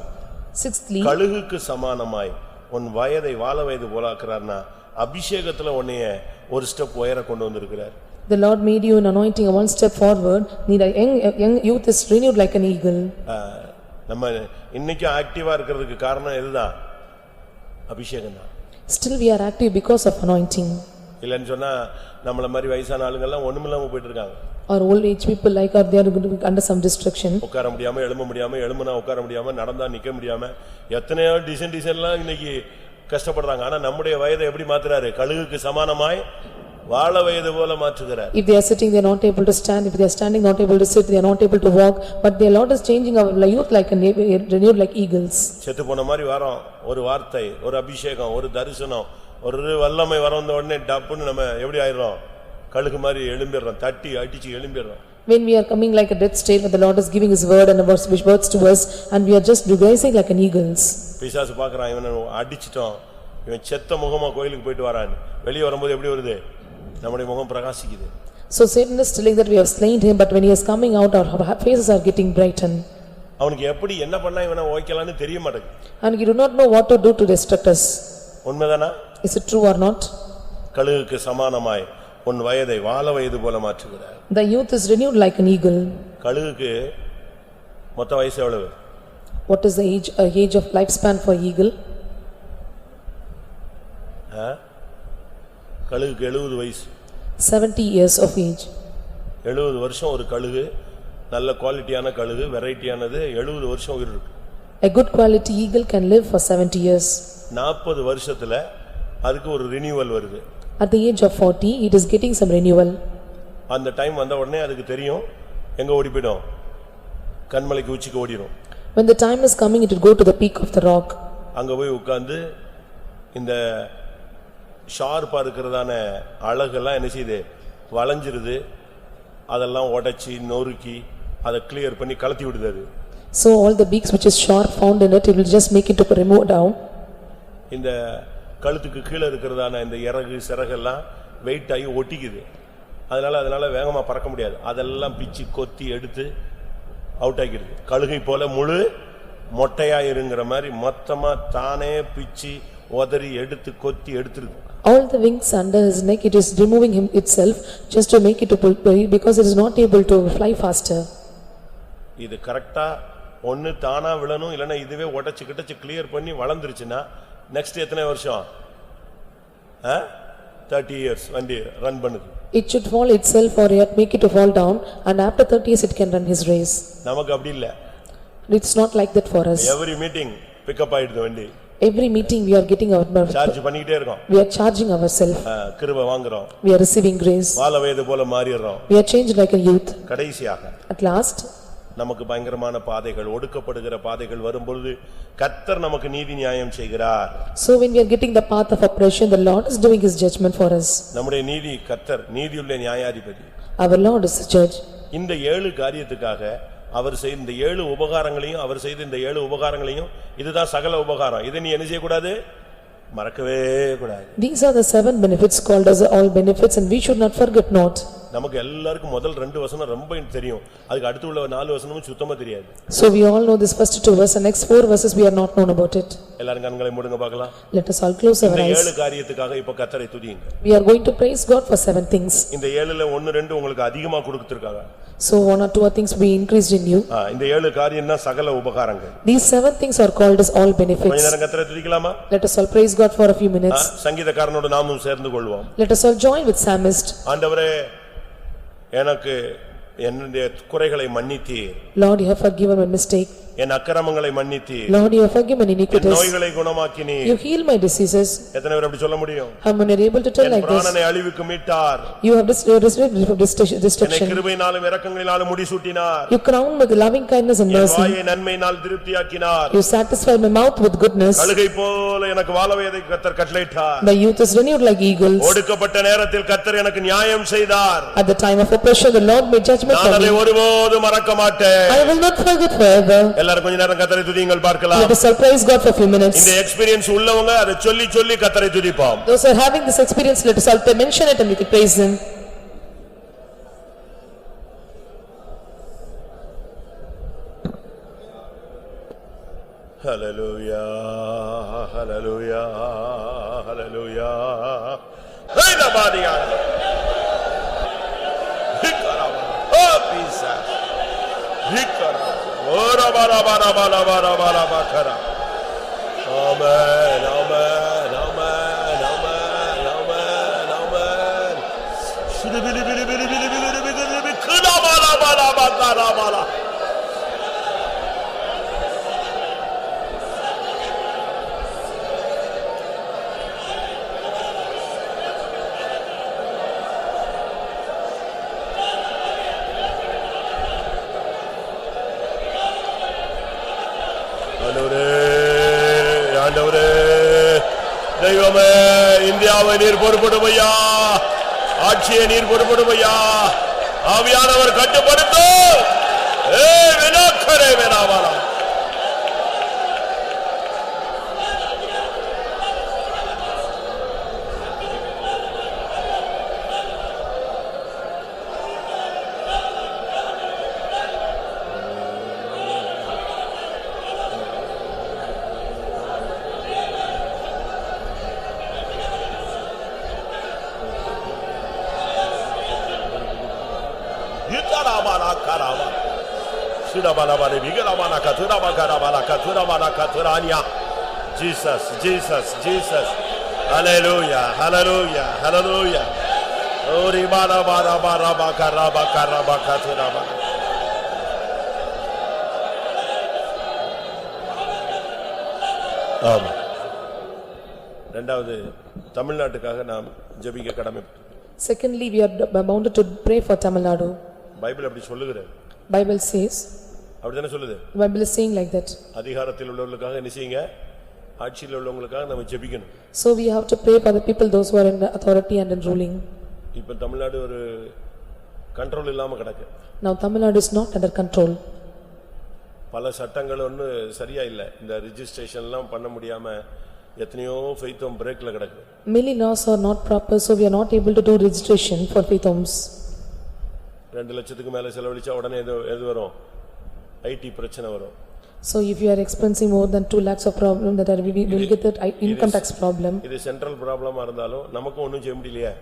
Sixthly, கழுகுக்கு சமானமாய் உன் வயதை வாழ வயது போலாக்குறார்னா அபிஷேகத்துல உன்னைய ஒரு ஸ்டெப் உயர கொண்டு வந்திருக்கிறார். the Lord made you an anointing one step forward. Need a young youth is renewed like an eagle. நம்ம இன்னைக்கு ஆக்டிவா இருக்கிறதுக்கு காரணம் இதுதான், அபிஷேகம் தான். Still we are active because of anointing. இல்லன்னு சொன்னா நம்மள மாதிரி வயசான ஆளுங்க எல்லாம் ஒண்ணுமில்லாம போயிட்டு இருக்காங்க. Our old age people like are they are going to be under some destruction. உட்கார முடியாம, எழும்ப முடியாம, எழும்புனா உட்கார முடியாம, நடந்தா நிக்க முடியாம, எத்தனையோ டிசைன்லாம் இன்னைக்கு கஷ்டப்படுறாங்க. ஆனா நம்முடைய வயதை எப்படி மாத்துறாரு? கழுகுக்கு சமானமாய் வாழ வயது போல மாற்றுகிறார். If they are sitting, they are not able to stand. If they are standing, not able to sit. They are not able to walk. But the Lord is changing our youth like a renewed like eagles. செத்து போன மாதிரி வரோம். ஒரு வார்த்தை, ஒரு அபிஷேகம், ஒரு தரிசனம், ஒரு வல்லமை வந்த உடனே டப்புன்னு நம்ம எப்படி ஆயிரோம்? கழுகு மாதிரி எழும்பிடுறோம், தட்டி அடிச்சு எழும்பிடுறோம். When we are coming like a dead state, when the Lord is giving His word and which words to us, and we are just rising like an eagles. பிசாசு பார்க்கறான், இவனை அடிச்சிட்டோம், இவன் செத்த முகமா கோயிலுக்கு போயிட்டு வரான். வெளியே வரும்போது எப்படி வருது? நம்முடைய முகம் பிரகாசிக்குது. So Satan is telling that we have slain him, but when he is coming out, our faces are getting brightened. அவனுக்கு எப்படி என்ன பண்ணா இவனை ஓய்க்கலாம்னு தெரிய மாட்டேங்குது. And you do not know what to do to destruct us. உண்மைதானா? Is it true or not? கழுகுக்கு சமானமாய் உன் வயதை வாழ வயது போல மாற்றுகிறார். The youth is renewed like an eagle. கழுகுக்கு மொத்த வயசு எவ்வளவு? What is the age of lifespan for eagle? கழுகுக்கு 70 வயசு. 70 years of age. 70 வருஷம் ஒரு கழுகு, நல்ல குவாலிட்டியான கழுகு, வெரைட்டியானது, 70 வருஷம் உயிர் இருக்கு. A good quality eagle can live for 70 years. 40 வருஷத்துல அதுக்கு ஒரு ரினியூவல் வருது. At the age of 40, it is getting some renewal. அந்த டைம் வந்த உடனே அதுக்கு தெரியும் எங்க ஓடி போய்டும், கண்மலைக்கு உச்சிக்கு ஓடிரும். When the time is coming, it will go to the peak of the rock. அங்க போய் உட்கார்ந்து இந்த ஷார்ப்பா இருக்கிறதான அழகெல்லாம் என்ன செய்யுது? வளைஞ்சிருது. அதெல்லாம் உடைச்சி நொறுக்கி அதை கிளியர் பண்ணி கலத்தி விடுது. அது So all the beaks which is sharp found in it, it will just make it to remove down. இந்த கழுத்துக்கு கீழ இருக்கிறதான இந்த இறகு சிறகெல்லாம் வெயிட் ஆகி ஒட்டிக்குது. அதனால வேகமா பறக்க முடியாது. அதெல்லாம் பிச்சு கொத்தி எடுத்து அவுட் ஆக்கிடுது. கழுகை போல முழு மொட்டையா இருங்கிற மாதிரி மொத்தமா தானே பிச்சு உதறி எடுத்து கொத்தி எடுத்துருது. All the wings under his neck, it is removing him itself just to make it to pull, because it is not able to fly faster. இது கரெக்ட்டா ஒன்னு தானா விழணும், இல்லனா இதுவே உடைச்சு கிட்டச்சு கிளியர் பண்ணி வளர்ந்துருச்சுனா நெக்ஸ்ட் எத்தனை வருஷம்? 30 years வண்டி ரன் பண்ணுது. It should fall itself or yet make it to fall down, and after 30 years it can run his race. நமக்கு அப்படி இல்ல. It's not like that for us. Every meeting pick up ஆயிடுது வண்டி. Every meeting we are getting our charge பண்ணிட்டே இருக்கோம். We are charging ourselves. கிருபை வாங்குறோம். We are receiving grace. வாழ வயது போல மாறிறோம். We are changed like a youth. கடைசியாக At last, நமக்கு பயங்கரமான பாதைகள் ஒடுக்கப்படுகிற பாதைகள் வரும்பொழுது கர்த்தர் நமக்கு நீதி நியாயம் செய்கிறார். So when we are getting the path of oppression, the Lord is doing his judgment for us. நம்முடைய நீதி கர்த்தர் நீதியுள்ள நியாயாதிபதி. Our Lord is the judge. இந்த 7 காரியத்துக்காக அவர் செய்த இந்த 7 உபகாரங்களையும் அவர் செய்த இந்த 7 உபகாரங்களையும் இதுதான் சகல உபகாரம். இதை நீ என்ன செய்ய கூடாது? மறக்கவே கூடாது. These are the 7 benefits called as all benefits, and we should not forget not. நமக்கு எல்லாருக்கும் முதல் 2 வசனம் ரொம்ப தெரியும். அதுக்கு அடுத்து உள்ள 4 வசனமும் சுத்தமா தெரியாது. So we all know this first 2 verses, and next 4 verses we are not known about it. எல்லாரும் கண்களை மூடுங்க பார்க்கலாம். Let us all close our இந்த eyes. 7 காரியத்துக்காக இப்ப கர்த்தரை துதியுங்க. We are going to praise God for 7 things. இந்த 7ல 1 2 உங்களுக்கு அதிகமா கொடுத்திருக்காங்க. So 1 or 2 things we increased in you. இந்த 7 காரியம்னா சகல உபகாரங்கள். These 7 things are called as all benefits. கொஞ்ச நேரம் கர்த்தரை துதிக்கலாமா? Let us all praise God for a few minutes. சங்கீதக்காரனோடு நாமும் சேர்ந்து கொள்வோம். Let us all join with psalmist. ஆண்டவரே எனக்கு என்னுடைய குறைகளை மன்னித்தீர். Lord, you have forgiven my mistake. என் அக்கிரமங்களை மன்னித்தீர். Lord, you have forgiven my iniquities. நோய்களை குணமாக்கினீர். You heal my diseases. எத்தனை பேர் அப்படி சொல்ல முடியும்? How many are able to tell like this? பிராணனை அழிவுக்கு மீட்டார். You have restored என்னை destruction. கிருபையினாலும் இரக்கங்களினாலும் முடிசூட்டினார். You crown me with loving kindness and N mercy. வாயை நன்மையினால் திருப்தியாக்கினார். You satisfy my mouth with goodness. கழுகை போல எனக்கு வாழவேதை கர்த்தர் கட்டளையிட்டார். My youth is renewed like eagles. ஒடுக்கப்பட்ட நேரத்தில் கர்த்தர் எனக்கு நியாயம் செய்தார். At the time of oppression, the Lord made judgment for நான் அதை me. ஒருபோதும் மறக்க மாட்டேன். I will not forget forever. எல்லாரும் கொஞ்ச நேரம் கர்த்தரை துதியுங்கள் பார்க்கலாம். Let us all praise God for a few minutes. இந்த எக்ஸ்பீரியன்ஸ் உள்ளவங்க அதை சொல்லி சொல்லி கர்த்தரை துதிப்போம். Those who are having this experience, let us all mention it and we can praise him. Hallelujah, hallelujah, hallelujah. Hey Nabadiya. Hikaraba. Oh Jesus. Hikaraba. Ora bara bara bara bara bara bakara. Amen, amen, amen, amen, amen, amen. Shiri bili bili bili bili bili bili bili kula bara bara bakara bara. தெய்வமே இந்தியாவை நீர் பொறுப்படுமையா, ஆட்சியை நீர் பொறுப்படுமையா, ஆவியானவர் கட்டுப்படுத்தும். வினாக்கரே வேணாவாளா Jesus, Jesus, Jesus. Hallelujah, hallelujah, hallelujah. Ori bara bara bara bakara bakara bakatura ba. ஆமா. இரண்டாவது தமிழ்நாட்டுக்காக நாம் ஜெபிக்க கடமைப்பட்டோம். Secondly, we are bound to pray for Tamil Nadu. Bible அப்படி சொல்லுகிறது. Bible says. அப்படிதானே சொல்லுது. Bible is saying like that. அதிகாரத்தில் உள்ளவர்களுக்காக என்ன செய்யுங்க? ஆட்சியில் உள்ளவங்களுக்காக நாம ஜெபிக்கணும். So we have to pray for the people, those who are in authority and in ruling. இப்ப தமிழ்நாடு ஒரு கண்ட்ரோல் இல்லாம கிடக்கு. Now Tamil Nadu is not under control. பல சட்டங்கள் ஒண்ணு சரியா இல்ல. இந்த ரெஜிஸ்ட்ரேஷன் எல்லாம் பண்ண முடியாம எத்தனையோ faith home breakல கிடக்கு. Many laws are not proper, so we are not able to do registration for faith homes. 2 லட்சத்துக்கு மேல செலவழிச்சா உடனே எது வரும்? ஐடி பிரச்சனை வரும். So if you are expensing more than 2 lakhs of problem, that we will get that income tax problem. இது central ப்ராப்ளமா இருந்தாலும் நமக்கு ஒண்ணும் செய்ய முடியலையே.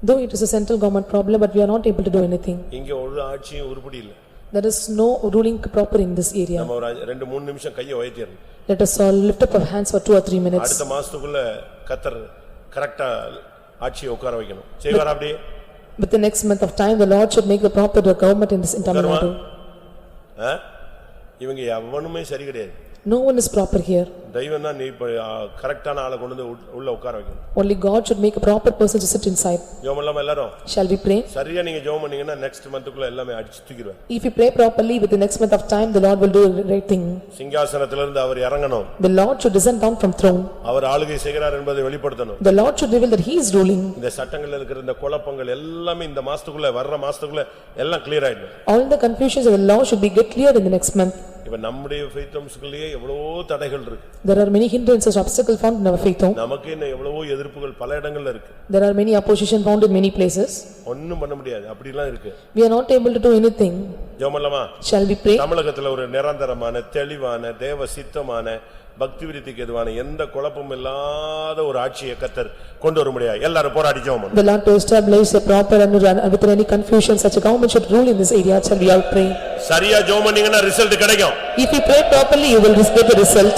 Though it is a central government problem, but we are not able to do anything. இங்க ஒரு ஆட்சியும் உருப்படி இல்ல. There is no ruling proper in this area. நம்ம ஒரு 2-3 நிமிஷம் கையை உயர்த்திரணும். Let us all lift up our hands for 2 or 3 minutes. அடுத்த மாசத்துக்குள்ள கர்த்தர் கரெக்ட்டா ஆட்சியை உட்கார வைக்கணும். செய்வாரா அப்படியே? With the next month of time, the Lord should make the proper government in this Tamil Nadu. இவங்க எவனுமே சரி கிடையாது. No one is proper here. தெய்வம் தான் நீ இப்ப கரெக்டான ஆளை கொண்டு வந்து உள்ள உட்கார வைக்கணும். Only God should make a proper person to sit inside. ஜெபம் பண்ணலாமா எல்லாரும்? Shall we pray? சரியா நீங்க ஜெபம் பண்ணீங்கன்னா next monthக்குள்ள எல்லாமே அடிச்சு தூக்கிடுவார். If you pray properly, with the next month of time, the Lord will do a great thing. சிங்காசனத்திலிருந்து அவர் இறங்கணும். The Lord should descend down from throne. அவர் ஆளுகை செய்கிறார் என்பதை வெளிப்படுத்தணும். The Lord should reveal that He is ruling. இந்த சட்டங்கள்ல இருக்கிற இந்த குழப்பங்கள் எல்லாமே இந்த மாசத்துக்குள்ள வர்ற மாசத்துக்குள்ள எல்லாம் கிளியர் ஆயிடும். All the confusions of the law should be get cleared in the next month. இப்ப நம்முடைய faith homeக்குள்ளே எவ்வளவோ தடைகள் இருக்கு. There are many hindrances, obstacles found in our faith home. நமக்கு இன்னும் எவ்வளவோ எதிர்ப்புகள் பல இடங்கள்ல இருக்கு. There are many opposition found in many places. ஒண்ணும் பண்ண முடியாது அப்படிலாம் இருக்கு. We are not able to do anything. ஜெபம் பண்ணலாமா? Shall we pray? தமிழகத்துல ஒரு நிரந்தரமான தெளிவான தேவ சித்தமான பக்தி விருத்திக்கு எதுவான எந்த குழப்பமும் இல்லாத ஒரு ஆட்சியை கர்த்தர் கொண்டு வர முடியாது. எல்லாரும் போராடி ஜெபம் பண்ணுங்க. The Lord to establish a proper and without any confusion such a government should rule in this area. Shall we all pray? சரியா ஜெபம் பண்ணீங்கன்னா ரிசல்ட் கிடைக்கும். If you pray properly, you will get the result.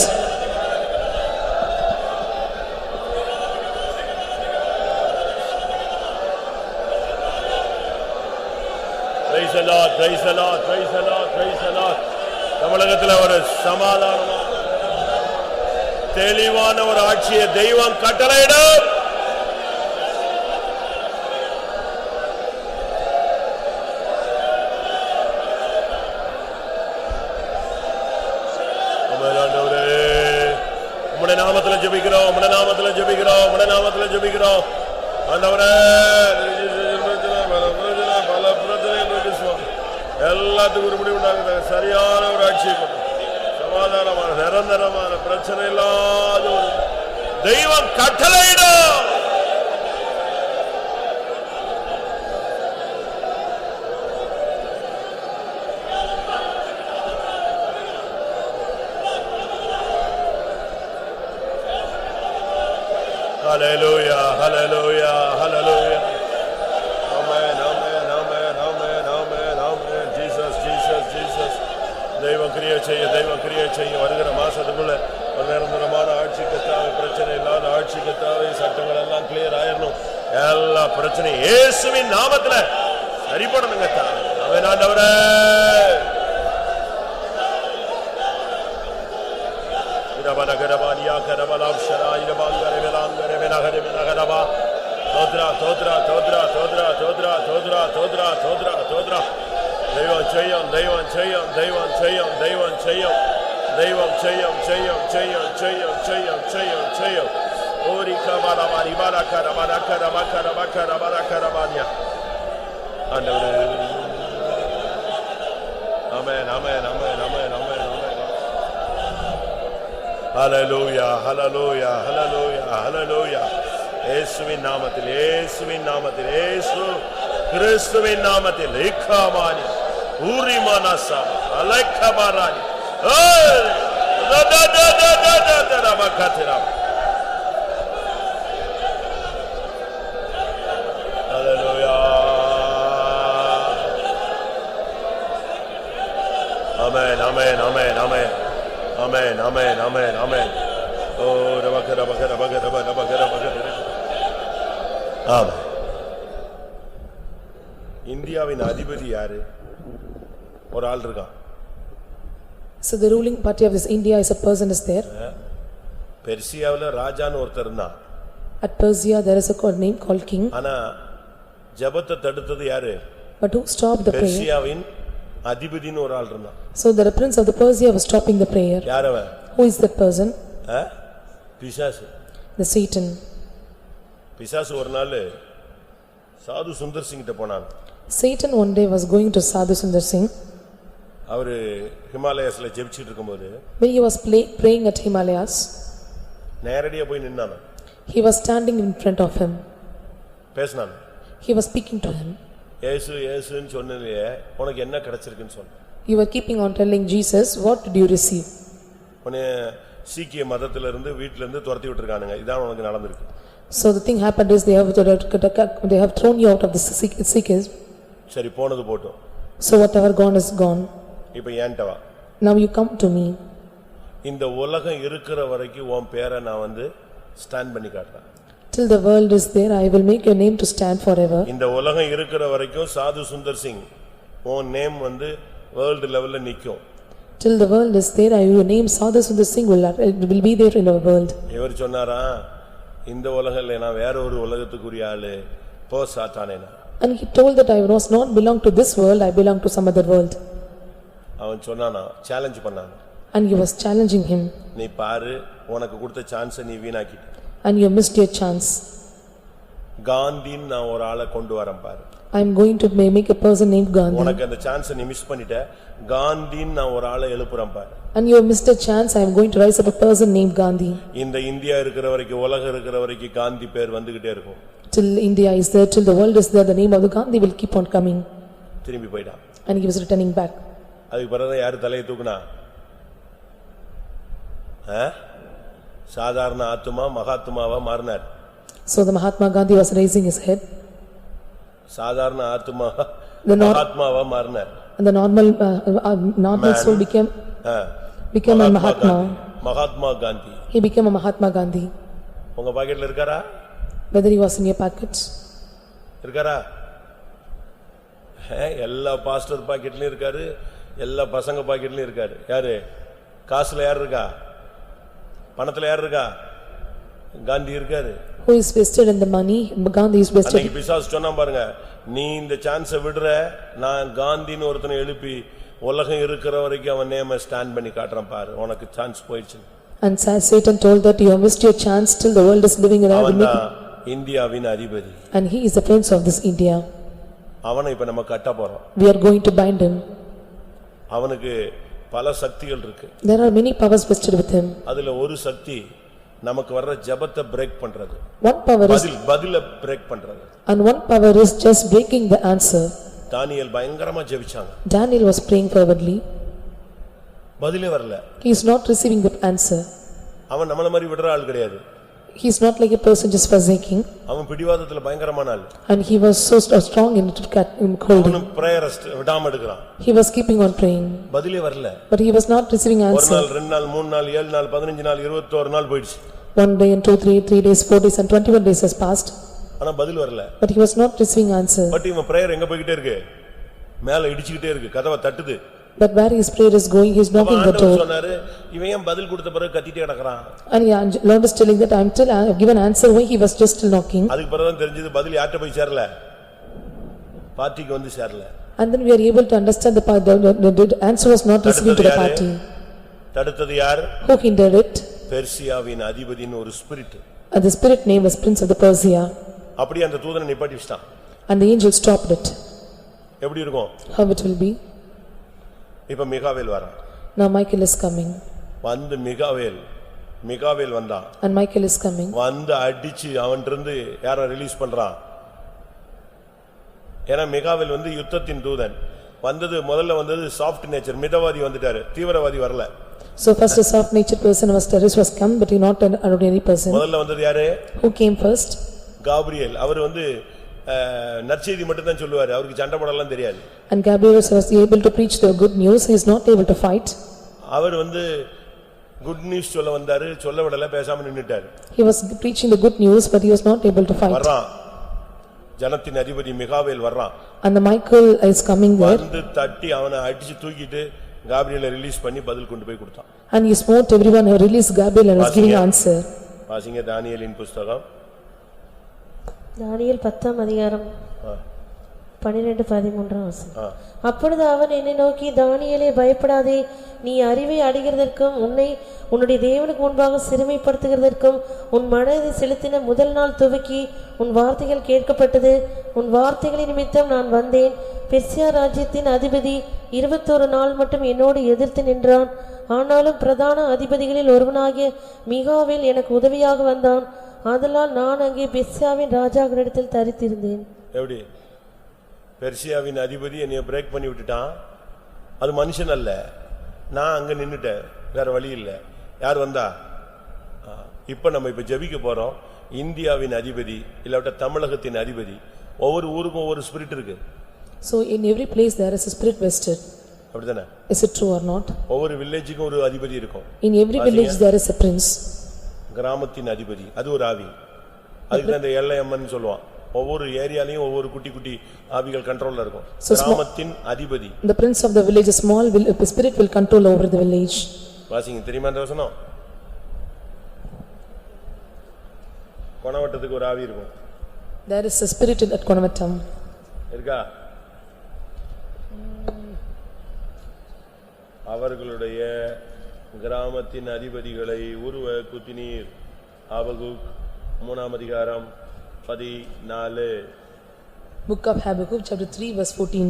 Praise the Lord, praise the Lord, praise the Lord, praise the Lord. தமிழகத்துல ஒரு சமாதானமான தெளிவான ஒரு ஆட்சியை தெய்வம் கட்டளையிடும். உம்முடைய நாமத்துல ஜெபிக்கிறோம், உம்முடைய நாமத்துல ஜெபிக்கிறோம், உம்முடைய நாமத்துல ஜெபிக்கிறோம். ஆண்டவரே பல பிரச்சனைகள் எல்லாத்துக்கும் ஒரு முடிவு உண்டாகுது. சரியான ஒரு ஆட்சியை கொண்டு சமாதானமான நிரந்தரமான பிரச்சனை இல்லாத ஒரு தெய்வம் கட்டளையிடும். Hallelujah, hallelujah, hallelujah. Amen, amen, amen, amen, amen, amen. Jesus, Jesus, Jesus. தெய்வம் கிரியை செய்ய, தெய்வம் கிரியை செய்ய. வருகிற மாசத்துக்குள்ள ஒரு நிரந்தரமான ஆட்சிக்கு தேவை, பிரச்சனை இல்லாத ஆட்சிக்கு தேவை. சட்டங்கள் எல்லாம் கிளியர் ஆயிரணும். எல்லா பிரச்சனையும் இயேசுவின் நாமத்துல சரிபடணுங்க. ஆமென் ஆண்டவரே. Karabania Karabalam Shara Irabanga Revelanga Revenagare Venagaraba Todra Todra Todra Todra Todra Todra Todra Todra Todra Devan Chayam Devan Chayam Devan Chayam Devan Chayam Devan Chayam Chayam Chayam Chayam Chayam Chayam Chayam Ori Kabala Maribara Karabana Karabakara Bakarabara Karabania Amen Amen Amen Amen Amen Hallelujah, hallelujah, hallelujah, hallelujah. இயேசுவின் நாமத்தில், இயேசுவின் நாமத்தில், இயேசு கிறிஸ்துவின் நாமத்தில், இக்காமானி, ஊரிமானசா, அலைக்கபாரானி, Hallelujah. Amen, amen, amen, amen. Amen, amen, amen, amen. Oh, rabakara, bakara, bakara, bakara, bakara. Amen. இந்தியாவின் அதிபதி யாரு? ஒரு ஆள் இருக்கான். So the ruling party of this India is a person is there. பெர்சியாவுல ராஜான்னு ஒருத்தர் இருந்தான். At Persia there is a name called king. ஆனா ஜெபத்தை தடுத்தது யாரு? But who stopped the prayer? பெர்சியாவின் அதிபதின்னு ஒரு ஆள் இருந்தான். So the prince of the Persia was stopping the prayer. யார் அவன்? Who is that person? பிசாசு. The Satan. பிசாசு ஒரு நாள் சாது சுந்தர் சிங் கிட்ட போனான். Satan one day was going to Sadhu Sundar Singh. அவரு ஹிமாலயஸ்ல ஜெபிச்சிட்டு இருக்கும்போது when he was praying at Himalayas, நேரடியா போய் நின்னான். he was standing in front of him. பேசினான். He was speaking to him. இயேசு இயேசுன்னு சொன்னதே உனக்கு என்ன கிடைச்சிருக்குன்னு சொன்னான். You were keeping on telling Jesus, what did you receive? உன்னை சீக்கிய மதத்துல இருந்து வீட்ல இருந்து துரத்தி விட்டுருக்கானுங்க. இதான் உனக்கு நடந்திருக்கு. So the thing happened is they have thrown you out of the Sikhs. சரி போனது போட்டும். So whatever gone is gone. இப்போ ஏன்ட்ட வா. Now you come to me. இந்த உலகம் இருக்கிற வரைக்கும் உன் பேரை நான் ஸ்டாண்ட் பண்ணி காட்டுறேன். Till the world is there, I will make your name to stand forever. இந்த உலகம் இருக்கிற வரைக்கும் சாது சுந்தர் சிங் உன் நேம் வேர்ல்ட் லெவல்ல நிக்கும். Till the world is there, your name others in the singular, it will be there in our world. இவர் சொன்னாரா இந்த உலகத்துல நான் வேற ஒரு உலகத்துக்குரிய ஆளு போ சாத்தானேனா. And he told that I was not belong to this world, I belong to some other world. அவன் சொன்னானா சேலஞ்ச் பண்ணான். And he was challenging him. நீ பாரு உனக்கு கொடுத்த சான்ஸை நீ வீணாக்கிட்ட. And you missed your chance. காந்தின் நான் ஒரு ஆளை கொண்டு வரேன் பாரு. I am going to make a person named Gandhi. உனக்கு அந்த சான்ஸை நீ மிஸ் பண்ணிட்ட. காந்தின் நான் ஒரு ஆளை எழுப்புறேன் பாரு. And you have missed a chance, I am going to rise up a person named Gandhi. இந்த இந்தியா இருக்கிற வரைக்கும் உலகம் இருக்கிற வரைக்கும் காந்தி பேர் வந்துகிட்டே இருக்கும். Till India is there, till the world is there, the name of the Gandhi will keep on coming. திரும்பி போய்டான். And he was returning back. அதுக்கு பிறகு யார் தலையை தூக்குனா? சாதாரண ஆத்துமா மகாத்மாவா மாறினார். So the Mahatma Gandhi was raising his head. சாதாரண ஆத்துமா மகாத்மாவா மாறினார். And the normal soul became a Mahatma. Mahatma Gandhi. He became a Mahatma Gandhi. உங்க பாக்கெட்ல இருக்காரா? Whether he was in your pockets? இருக்காரா? எல்லா பாஸ்டர் பாக்கெட்லயும் இருக்காரு, எல்லா பசங்க பாக்கெட்லயும் இருக்காரு. யாரு? காசுல யார் இருக்கா? பணத்துல யார் இருக்கா? காந்தி இருக்காரு. Who is vested in the money? Gandhi is vested. அன்னைக்கு பிசாசு சொன்னா பாருங்க, நீ இந்த சான்ஸை விடுற, நான் காந்தின்னு ஒருத்தனை எழுப்பி உலகம் இருக்கிற வரைக்கும் அவன் நேம ஸ்டாண்ட் பண்ணி காட்டுறான் பாரு, உனக்கு சான்ஸ் போயிடுச்சு. And Satan told that you have missed your chance till the world is living in அவன் தான் இந்தியாவின் அதிபதி. And he is the prince of this India. அவனை இப்ப நம்ம கட்ட போறோம். We are going to bind him. அவனுக்கு பல சக்திகள் இருக்கு. There are many powers vested with him. அதுல ஒரு சக்தி நமக்கு வர்ற ஜெபத்தை பிரேக் பண்றது. One power is பதில பிரேக் பண்றது. And one power is just breaking the answer. தானியேல் பயங்கரமா ஜெபிச்சாங்க. Daniel was praying fervently. பதிலே வரல. He is not receiving the answer. அவன் நம்மள மாதிரி விடுற ஆள் கிடையாது. He is not like a person just forsaking. அவன் பிடிவாதத்துல பயங்கரமான ஆள். And he was so strong in holding. அவன் பிரேயர் விடாம எடுக்கறான். He was keeping on praying. பதிலே வரல. But he was not receiving answer. ஒரு நாள், ரெண்டு நாள், மூணு நாள், 7 நாள், 15 நாள், 21 நாள் போயிடுச்சு. 1 day and 2, 3 days, 4 days and 21 days has passed. ஆனா பதில் வரல. But he was not receiving answer. But இவன் பிரேயர் எங்க போயிட்டே இருக்கு? மேல இடிச்சிட்டே இருக்கு, கதவை தட்டுது. But where his prayer is going, he is knocking the door. சொன்னாரு, இவன் ஏன் பதில் கொடுத்த பிறகு கத்திட்டே கிடக்குறான்? And Lord is telling that I am still given answer why he was just still knocking. அதுக்கு பிறகு தான் தெரிஞ்சது பதில் யார்ட்ட போய் சேரல, பார்ட்டிக்கு வந்து சேரல. And then we are able to understand the answer was not received to the party. தடுத்தது யார்? Who hindered it? பெர்சியாவின் அதிபதியின் ஒரு spirit. And the spirit name was Prince of the Persia. அப்படியே அந்த தூதனை நிப்பாட்டி வச்சிட்டான். And the angel stopped it. எப்படி இருக்கும்? How it will be? இப்ப மிகாவேல் வரான். Now Michael is coming. வந்து மிகாவேல் வந்தான். And Michael is coming. வந்து அடிச்சு அவன்கிட்ட இருந்து யாரை ரிலீஸ் பண்றான்? ஏன்னா மிகாவேல் வந்து யுத்தத்தின் தூதன். முதல்ல வந்தது சாஃப்ட் நேச்சர், மிதவாதி வந்துட்டாரு, தீவிரவாதி வரல. So first a soft natured person was terrorist was come, but he not an ordinary person. முதல்ல வந்தது யாரு? Who came first? காபிரியேல். அவர் வந்து நற்செய்தி மட்டும் தான் சொல்லுவாரு, அவருக்கு சண்டை போடலாம் தெரியாது. And Gabriel was able to preach the good news, he is not able to fight. அவர் வந்து குட் நியூஸ் சொல்ல வந்தாரு, சொல்ல விடல, பேசாம நின்னுட்டாரு. He was preaching the good news, but he was not able to fight. வர்றான் ஜனத்தின் அதிபதி மிகாவேல் வர்றான். And the Michael is coming there. வந்து தட்டி அவனை அடிச்சு தூக்கிட்டு காபிரியேலை ரிலீஸ் பண்ணி பதில் கொண்டு போய் கொடுத்தான். And he smote everyone who released Gabriel and was giving answer. வாசிங்க தானியேலின் புத்தகம். தானியேல் 10ஆம் அதிகாரம் 12-13 அப்பொழுது அவன் என்னை நோக்கி, தானியேலே பயப்படாதே, நீ அறிவை அடைகிறதற்கும் உன்னுடைய தேவனுக்கு முன்பாக சிறுமைப்படுத்துகிறதற்கும் உன் மனதை செலுத்தின முதல் நாள் துவக்கி உன் வார்த்தைகள் கேட்கப்பட்டது. உன் வார்த்தைகளின் நிமித்தம் நான் வந்தேன். பெர்சியா ராஜ்யத்தின் அதிபதி 21 நாள் மட்டும் என்னோடு எதிர்த்து நின்றான். ஆனாலும் பிரதான அதிபதிகளில் ஒருவனாகிய மிகாவேல் எனக்கு உதவியாக வந்தான். ஆதலால் நான் அங்கே பெர்சியாவின் ராஜாவினிடத்தில் தரித்திருந்தேன். எப்படி? பெர்சியாவின் அதிபதி என்னைய பிரேக் பண்ணி விட்டுட்டான். அது மனுஷன் அல்ல, நான் அங்க நின்னுட்டேன், வேற வழி இல்லை. யார் வந்தா? இப்ப நம்ம ஜெபிக்க போறோம். இந்தியாவின் அதிபதி இல்லாட்ட தமிழகத்தின் அதிபதி. ஒவ்வொரு ஊருக்கும் ஒவ்வொரு ஸ்பிரிட் இருக்கு. So in every place there is a spirit vested. அப்படிதானே? Is it true or not? ஒவ்வொரு வில்லேஜுக்கும் ஒரு அதிபதி இருக்கும். In every village there is a prince. கிராமத்தின் அதிபதி அது ஒரு ஆவி. அதுக்கு தான் இந்த எல்லையம்மன் சொல்லுவான். ஒவ்வொரு ஏரியாலயும் ஒவ்வொரு குட்டி குட்டி ஆவிகள் கண்ட்ரோல்ல இருக்கும். So கிராமத்தின் அதிபதி. The prince of the village, a small spirit will control over the village. வாசிங்க, தெரியுமா அந்த வசனம்? கொணவட்டத்துக்கு ஒரு ஆவி இருக்கும். There is a spirit at Konavatam. இருக்கா? அவர்களுடைய கிராமத்தின் அதிபதிகளை உருவ குத்தினீர். ஆபகுக் 3ஆம் அதிகாரம் 14. Book of Habakkuk chapter 3 verse 14.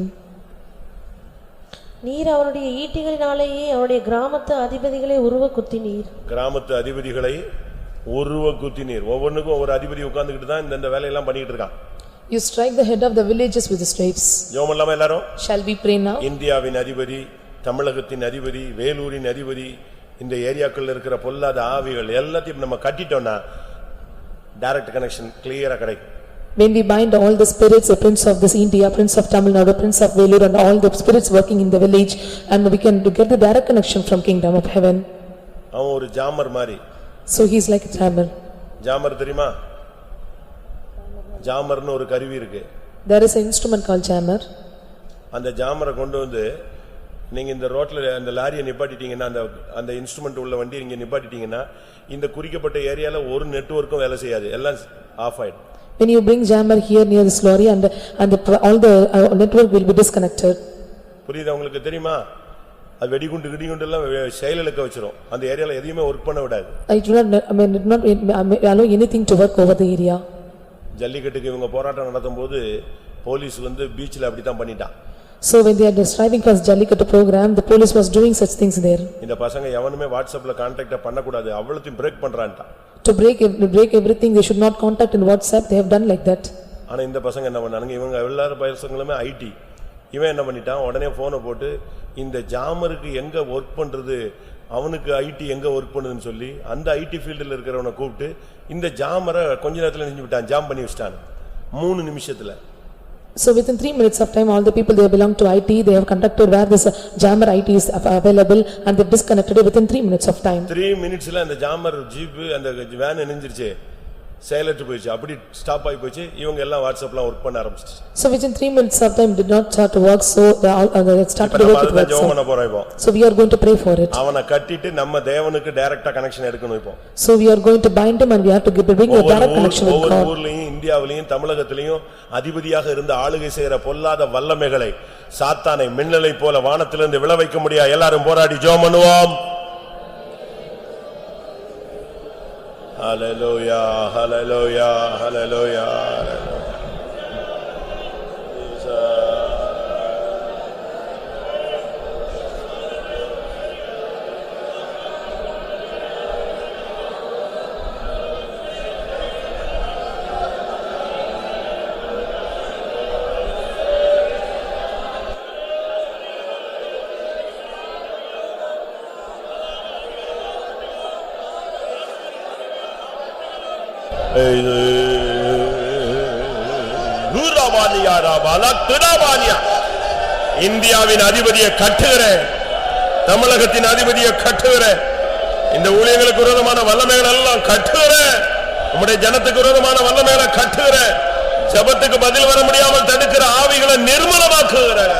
நீர் அவருடைய ஈட்டிகளினாலேயே அவருடைய கிராமத்து அதிபதிகளை உருவ குத்தினீர். கிராமத்து அதிபதிகளை உருவ குத்தினீர். ஒவ்வொன்றுக்கும் ஒவ்வொரு அதிபதி உட்கார்ந்துகிட்டு தான் இந்த வேலையெல்லாம் பண்ணிட்டு இருக்கான். You strike the head of the villages with the stripes. ஜெபம் பண்ணலாமா எல்லாரும்? Shall we pray now? இந்தியாவின் அதிபதி, தமிழகத்தின் அதிபதி, வேலூரின் அதிபதி, இந்த ஏரியாக்குள்ள இருக்கிற பொல்லாத ஆவிகள் எல்லாத்தையும் நம்ம கட்டிட்டோம்னா டைரக்ட் கனெக்ஷன் கிளியரா கிடைக்கும். When we bind all the spirits, the prince of this India, prince of Tamil Nadu, prince of Vellore and all the spirits working in the village, and we can get the direct connection from kingdom of heaven. அவன் ஒரு jammer மாதிரி. So he is like a jammer. Jammer தெரியுமா? ஜாமர்னு ஒரு கருவி இருக்கு. There is an instrument called jammer. அந்த ஜாமரை கொண்டு வந்து நீங்க இந்த ரோட்ல அந்த லாரியை நிப்பாட்டிட்டீங்கன்னா அந்த இன்ஸ்ட்ருமென்ட் உள்ள வண்டி நீங்க நிப்பாட்டிட்டீங்கன்னா இந்த குறிக்கப்பட்ட ஏரியால ஒரு நெட்வொர்க்கும் வேலை செய்யாது, எல்லாம் ஆஃப் ஆயிடும். When you bring jammer here near this lorry and all the network will be disconnected. புரியுதா உங்களுக்கு? தெரியுமா? அது வெடிகுண்டு எல்லாம் செயலிழக்க வச்சிரும். அந்த ஏரியால எதையுமே வர்க் பண்ண விடாது. I do not allow anything to work over the area. ஜல்லிக்கட்டுக்கு இவங்க போராட்டம் நடத்தும்போது போலீஸ் வந்து பீச்ல அப்படி தான் பண்ணிட்டான். So when they are striving for Jallikattu program, the police was doing such things there. இந்த பசங்க எவனுமே வாட்ஸ்அப்ல கான்டாக்ட் பண்ண கூடாது, அவ்வளவுத்தையும் break பண்றான்டா. To break everything, they should not contact in WhatsApp. They have done like that. ஆனா இந்த பசங்க என்ன பண்ணாங்க? இவங்க எல்லாரும் பசங்களுமே ஐடி. இவன் என்ன பண்ணிட்டான்? உடனே போனை போட்டு இந்த ஜாமருக்கு எங்க வர்க் பண்றது, அவனுக்கு ஐடி எங்க வர்க் பண்ணுதுன்னு சொல்லி அந்த ஐடி ஃபீல்டில் இருக்கிறவனை கூப்பிட்டு இந்த ஜாமரை கொஞ்ச நேரத்துல செஞ்சு விட்டான், ஜாம் பண்ணி வச்சிட்டான் 3 நிமிஷத்துல. So within 3 minutes of time, all the people they belong to IT, they have conducted where this jammer IT is available and they disconnected it within 3 minutes of time. 3 minutesல அந்த ஜாமர் ஜீப் அந்த van நின்னுருச்சு, silent போயிடுச்சு, அப்படி stop ஆகி போச்சு. இவங்க எல்லாம் வாட்ஸ்அப்ல work பண்ண ஆரம்பிச்சிட்டாங்க. So within 3 minutes of time did not start to work, so they started to work with WhatsApp. So we are going to pray for it. அவனை கட்டிட்டு நம்ம தேவனுக்கு டைரக்டா கனெக்ஷன் எடுக்கணும். இப்போ So we are going to bind him and we have to bring a direct connection with God. ஒவ்வொரு ஊர்லயும் இந்தியாவிலயும் தமிழகத்திலயும் அதிபதியாக இருந்த ஆளுகை செய்யற பொல்லாத வல்லமைகளை சாத்தானை மின்னலை போல வானத்திலிருந்து விளைவிக்க முடியாது. எல்லாரும் போராடி ஜெபம் பண்ணுவோம். Hallelujah, hallelujah, hallelujah. இந்தியாவின் அதிபதியை கட்டுகிறேன், தமிழகத்தின் அதிபதியை கட்டுகிறேன், இந்த ஊழியர்களுக்கு விரோதமான வல்லமைகள் எல்லாம் கட்டுகிறேன், உம்முடைய ஜனத்துக்கு விரோதமான வல்லமைகளை கட்டுகிறேன், ஜெபத்துக்கு பதில் வர முடியாமல் தடுக்கிற ஆவிகளை நிர்மூலமாக்குகிறேன்.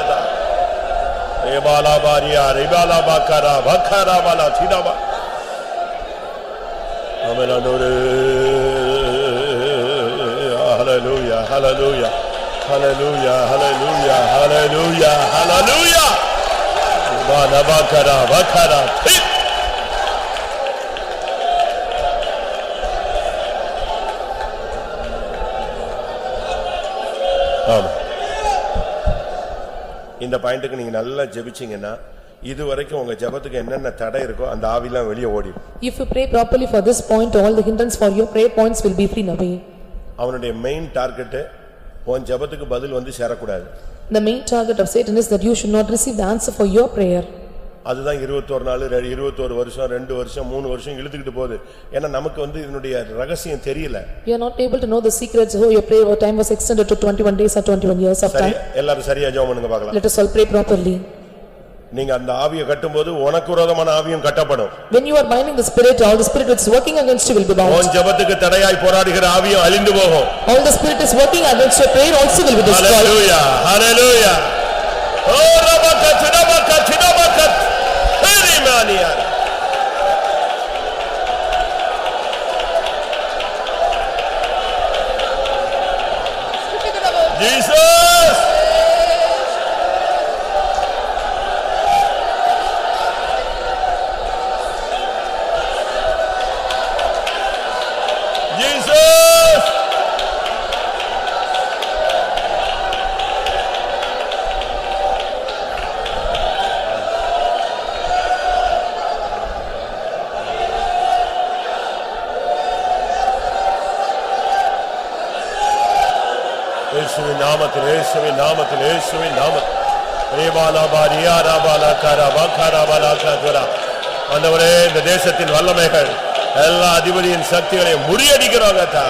Hallelujah, hallelujah, hallelujah, hallelujah, hallelujah, hallelujah. Bala bakara bakara. ஆமா, இந்த பாயிண்ட்க்கு நீங்க நல்லா ஜெபிச்சீங்கன்னா இதுவரைக்கும் உங்க ஜெபத்துக்கு என்னென்ன தடை இருக்கோ அந்த ஆவிலாம் வெளியே ஓடிடும். If you pray properly for this point, all the hindrance for your prayer points will be free away. அவனுடைய மெயின் டார்கெட் உன் ஜெபத்துக்கு பதில் வந்து சேரக்கூடாது. The main target of Satan is that you should not receive the answer for your prayer. அதுதான் 21 நாள் 21 வருஷம் 2 வருஷம் 3 வருஷம் இழுத்துக்கிட்டு போகுது. ஏன்னா நமக்கு வந்து இதனுடைய ரகசியம் தெரியல. We are not able to know the secrets. Oh, your prayer time was extended to 21 days or 21 years of time. எல்லாரும் சரியா ஜெபம் பண்ணுங்க பார்க்கலாம். Let us all pray properly. நீங்க அந்த ஆவியை கட்டும்போது உனக்கு விரோதமான ஆவியும் கட்டப்படும். When you are binding the spirit, all the spirit which is working against you will be bound. உன் ஜெபத்துக்கு தடையாய் போராடுகிற ஆவியும் அழிந்து போகும். All the spirit is working against your prayer also will be destroyed. Hallelujah, hallelujah. Oh rabakat Amen. Jesus. Jesus. இயேசுவின் நாமத்தில் இயேசுவின் நாமத்தில் இயேசுவின் நாமத்தில் ரேபாலா பாரியா ராபாலா கரபா கரபாலா கதுரா ஆண்டவரே இந்த தேசத்தின் வல்லமைகள் எல்லா அதிபதியின் சக்திகளை முறியடிக்கிறோங்க தா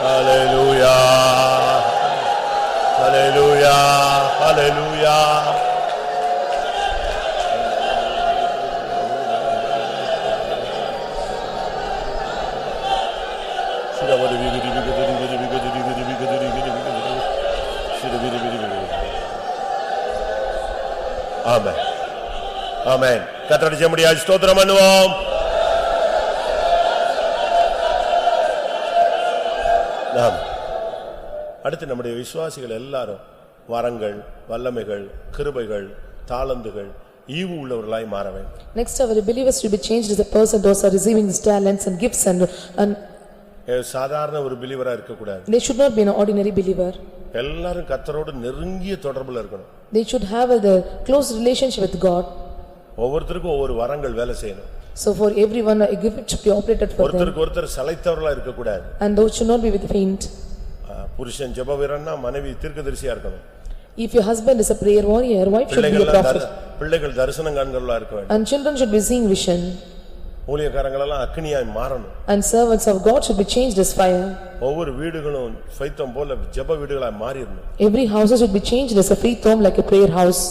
Hallelujah, hallelujah, hallelujah. Amen. Amen. கர்த்தருடைய ஜெபமுடியாய் ஸ்தோத்திரம் பண்ணுவோம். அடுத்து நம்முடைய விசுவாசிகள் எல்லாரும் வரங்கள், வல்லமைகள், கிருபைகள், தாளந்துகள், ஈவு உள்ளவர்களாய் மாற வேண்டும். Next our believers should be changed as a person those are receiving these talents and gifts and சாதாரண ஒரு பிலீவரா இருக்க கூடாது. They should not be an ordinary believer. எல்லாரும் கர்த்தரோடு நெருங்கிய தொடர்புல இருக்கணும். They should have a close relationship with God. ஒவ்வொருத்தருக்கும் ஒவ்வொரு வரங்கள் வேலை செய்யணும். So for everyone a gift should be operated for them. ஒருத்தருக்கு ஒருத்தர் சளைத்தவர்களா இருக்க கூடாது. And those should not be with faint. புருஷன் ஜெபவீரன்னா மனைவி தீர்க்கதரிசியா இருக்கணும். If your husband is a prayer warrior, wife should be a prophet. பிள்ளைகள் தரிசனம் காண்கிறவர்களா இருக்க வேண்டும். And children should be seeing vision. ஊழியக்காரங்க எல்லாம் அக்கினியாய் மாறணும். And servants of God should be changed as fire. ஒவ்வொரு வீடுகளும் ஃபைத்தம் போல ஜெப வீடுகளாய் மாறிடணும். Every house should be changed as a faith home like a prayer house.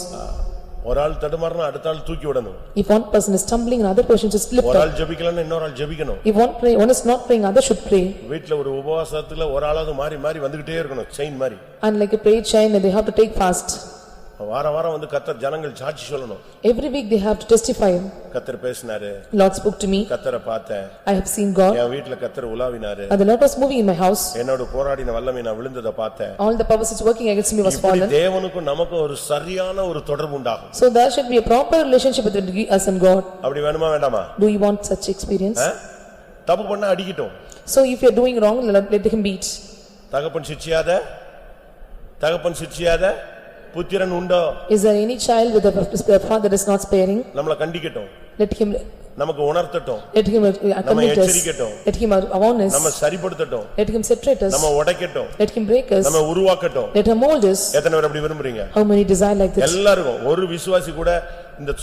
ஒரு ஆள் தடுமாறினா அடுத்த ஆள் தூக்கி விடணும். If one person is stumbling, another person should lift ஒரு up. ஆள் ஜெபிக்கலன்னா இன்னொரு ஆள் ஜெபிக்கணும். If one is not praying, other should pray. வீட்ல ஒரு உபவாசத்துல ஒரு ஆளாவது மாறி மாறி வந்துட்டே இருக்கணும், செயின் மாதிரி. And like a prayer chain, they have to take fast. வாரம் வாரம் வந்து கர்த்தர் ஜனங்கள் சாட்சி சொல்லணும். Every week they have to testify. கர்த்தர் பேசினாரு. Lord spoke to me. கர்த்தரை பார்த்தேன். I have seen God. என் வீட்ல கர்த்தர் உலாவினாரு. And the Lord was moving in my house. என்னோட போராடின வல்லமை நான் விழுந்தத பார்த்தேன். All the powers which working against me was fallen. தேவனுக்கும் நமக்கும் ஒரு சரியான ஒரு தொடர்பு உண்டாகும். So there should be a proper relationship between us and God. அப்படி வேணுமா வேண்டாமா? Do you want such experience? தப்பு பண்ணா அடிக்கட்டும். So if you are doing wrong, let him beat. தகப்பன் சிட்சியாத புத்திரன் உண்டோ? Is there any child with a father that is not sparing? நம்மள கண்டிக்கட்டும். Let him நமக்கு உணர்த்தட்டும். Let him நம்ம commit us. எச்சரிக்கட்டும். Let him warn us. நம்ம சரிப்படுத்தட்டும். Let him separate us. நம்ம உடைக்கட்டும். Let him break us. நம்ம உருவாக்கட்டும். Let him mold us. எத்தனை பேர் அப்படி விரும்புறீங்க? How many desire like this? எல்லாரும் ஒரு விசுவாசி கூட இந்த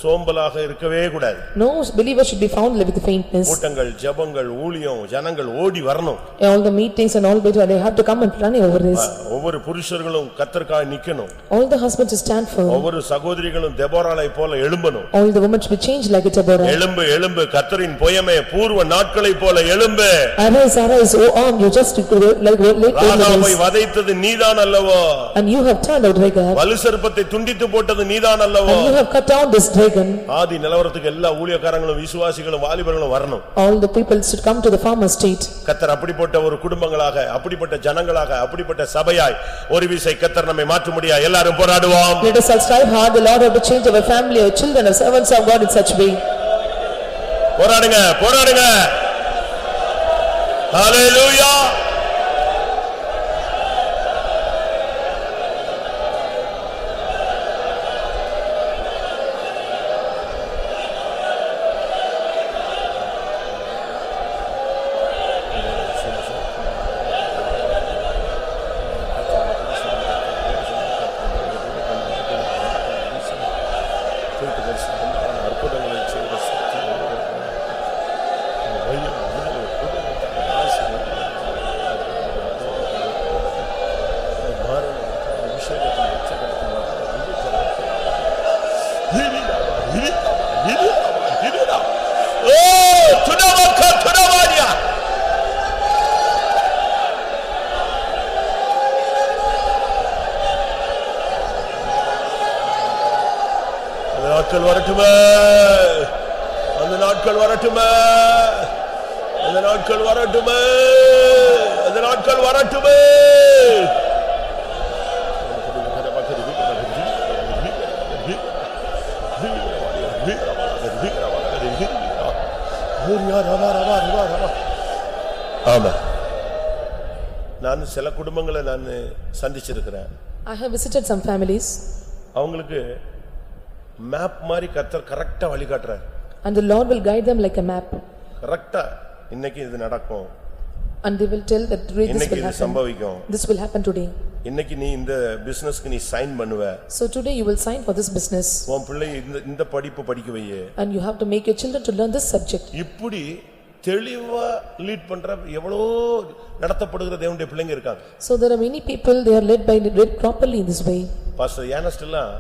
சோம்பலாக இருக்கவே கூடாது. No believer should be found with faintness. கூட்டங்கள், ஜெபங்கள், ஊழியம், ஜனங்கள் ஓடி வரணும். All the meetings and all they have to come and run over this. ஒவ்வொரு புருஷர்களும் கர்த்தருக்காக நிக்கணும். All the husbands should stand firm. ஒவ்வொரு சகோதரிகளும் தெபோராளை போல எழும்பணும். All the women should be changed like a Deborah. எழும்பு எழும்பு கர்த்தரின் பொய்யமே பூர்வ நாட்களை போல எழும்பு. Arise, O arm, you just like ராகாபை வதைத்தது நீதான் அல்லவோ? And you have turned out Rahab. வலு சர்ப்பத்தை துண்டித்து போட்டது நீதான் அல்லவோ? And you have cut down this dragon. ஆதி நிலவரத்துக்கு எல்லா ஊழியக்காரங்களும் விசுவாசிகளும் வாலிபர்களும் வரணும். All the people should come to the farmer state. கர்த்தர் அப்படிப்பட்ட ஒரு குடும்பங்களாக, அப்படிப்பட்ட ஜனங்களாக, அப்படிப்பட்ட சபையாய் ஒரு விசை கர்த்தர் நம்மை மாற்ற முடியா. எல்லாரும் போராடுவோம். Let us all strive hard. The Lord have to change our family, our children, our servants of God in such way. போராடுங்க, போராடுங்க. ஹalleluya. நாட்கள் வரட்டுமே, அந்த நாட்கள் வரட்டுமே, அந்த நாட்கள் வரட்டுமே, அந்த நாட்கள் வரட்டுமே. ஆமா, நான் சில குடும்பங்களை நான் சந்திச்சிருக்கிறேன். I have visited some families. அவங்களுக்கு மேப் மாதிரி கர்த்தர் கரெக்டா வழிகாட்டுறார். And the Lord will guide them like a map. கரெக்டா இன்னைக்கு இது நடக்கும், And they will tell that today this இன்னைக்கு will இது happen. சம்பவிக்கும், This will happen today. இன்னைக்கு நீ இந்த பிசினஸ்க்கு நீ சைன் பண்ணுவ, So today you will sign for this business. உன் பிள்ளை இந்த படிப்பு படிக்க வையே. And you have to make your children to learn this subject. இப்படி தெளிவா லீட் பண்ற எவ்வளோ நடத்தப்படுகிற தேவனுடைய பிள்ளைங்க இருக்காங்க. So there are many people, they are led properly in this way. Pastor யானஸ்ட் எல்லாம்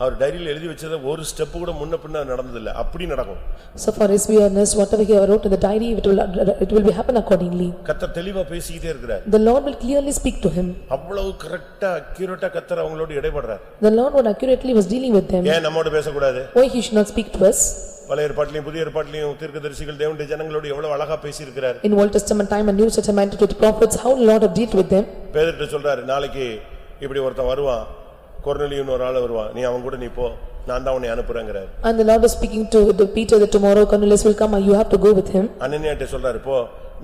அவர் டைரியில எழுதி வச்சத ஒரு ஸ்டெப் கூட முன்ன பின்ன நடந்தது இல்ல, அப்படி நடக்கும். So for SB Ernest, whatever he wrote in the diary, it will be happen accordingly. கர்த்தர் தெளிவா பேசிட்டே இருக்கிறார். The Lord will clearly speak to him. அவ்வளவு கரெக்ட்டா அக்யூரேட்டா கர்த்தர் அவங்களோட இடைபடுறார். The Lord would accurately was dealing with them. ஏன் நம்மோட பேச கூடாது? Why he should not speak to us? பழைய ஏற்பாட்டிலும் புதிய ஏற்பாட்டிலும் தீர்க்கதரிசிகள் தேவனுடைய ஜனங்களோட எவ்வளவு அழகா பேசி இருக்கிறார். In Old Testament time and New Testament to the prophets, how the Lord have dealt with them. பேதுரு சொல்றாரு, நாளைக்கு இப்படி ஒருத்தன் வருவான், கொர்நேலியுன்னு ஒரு ஆள் வருவான், நீ அவன் கூட நீ போ, நான் தான் உன்னை அனுப்புறேங்கறார். And the Lord was speaking to Peter that tomorrow Cornelius will come and you have to go with him. அனனியாட்ட சொல்றாரு, போ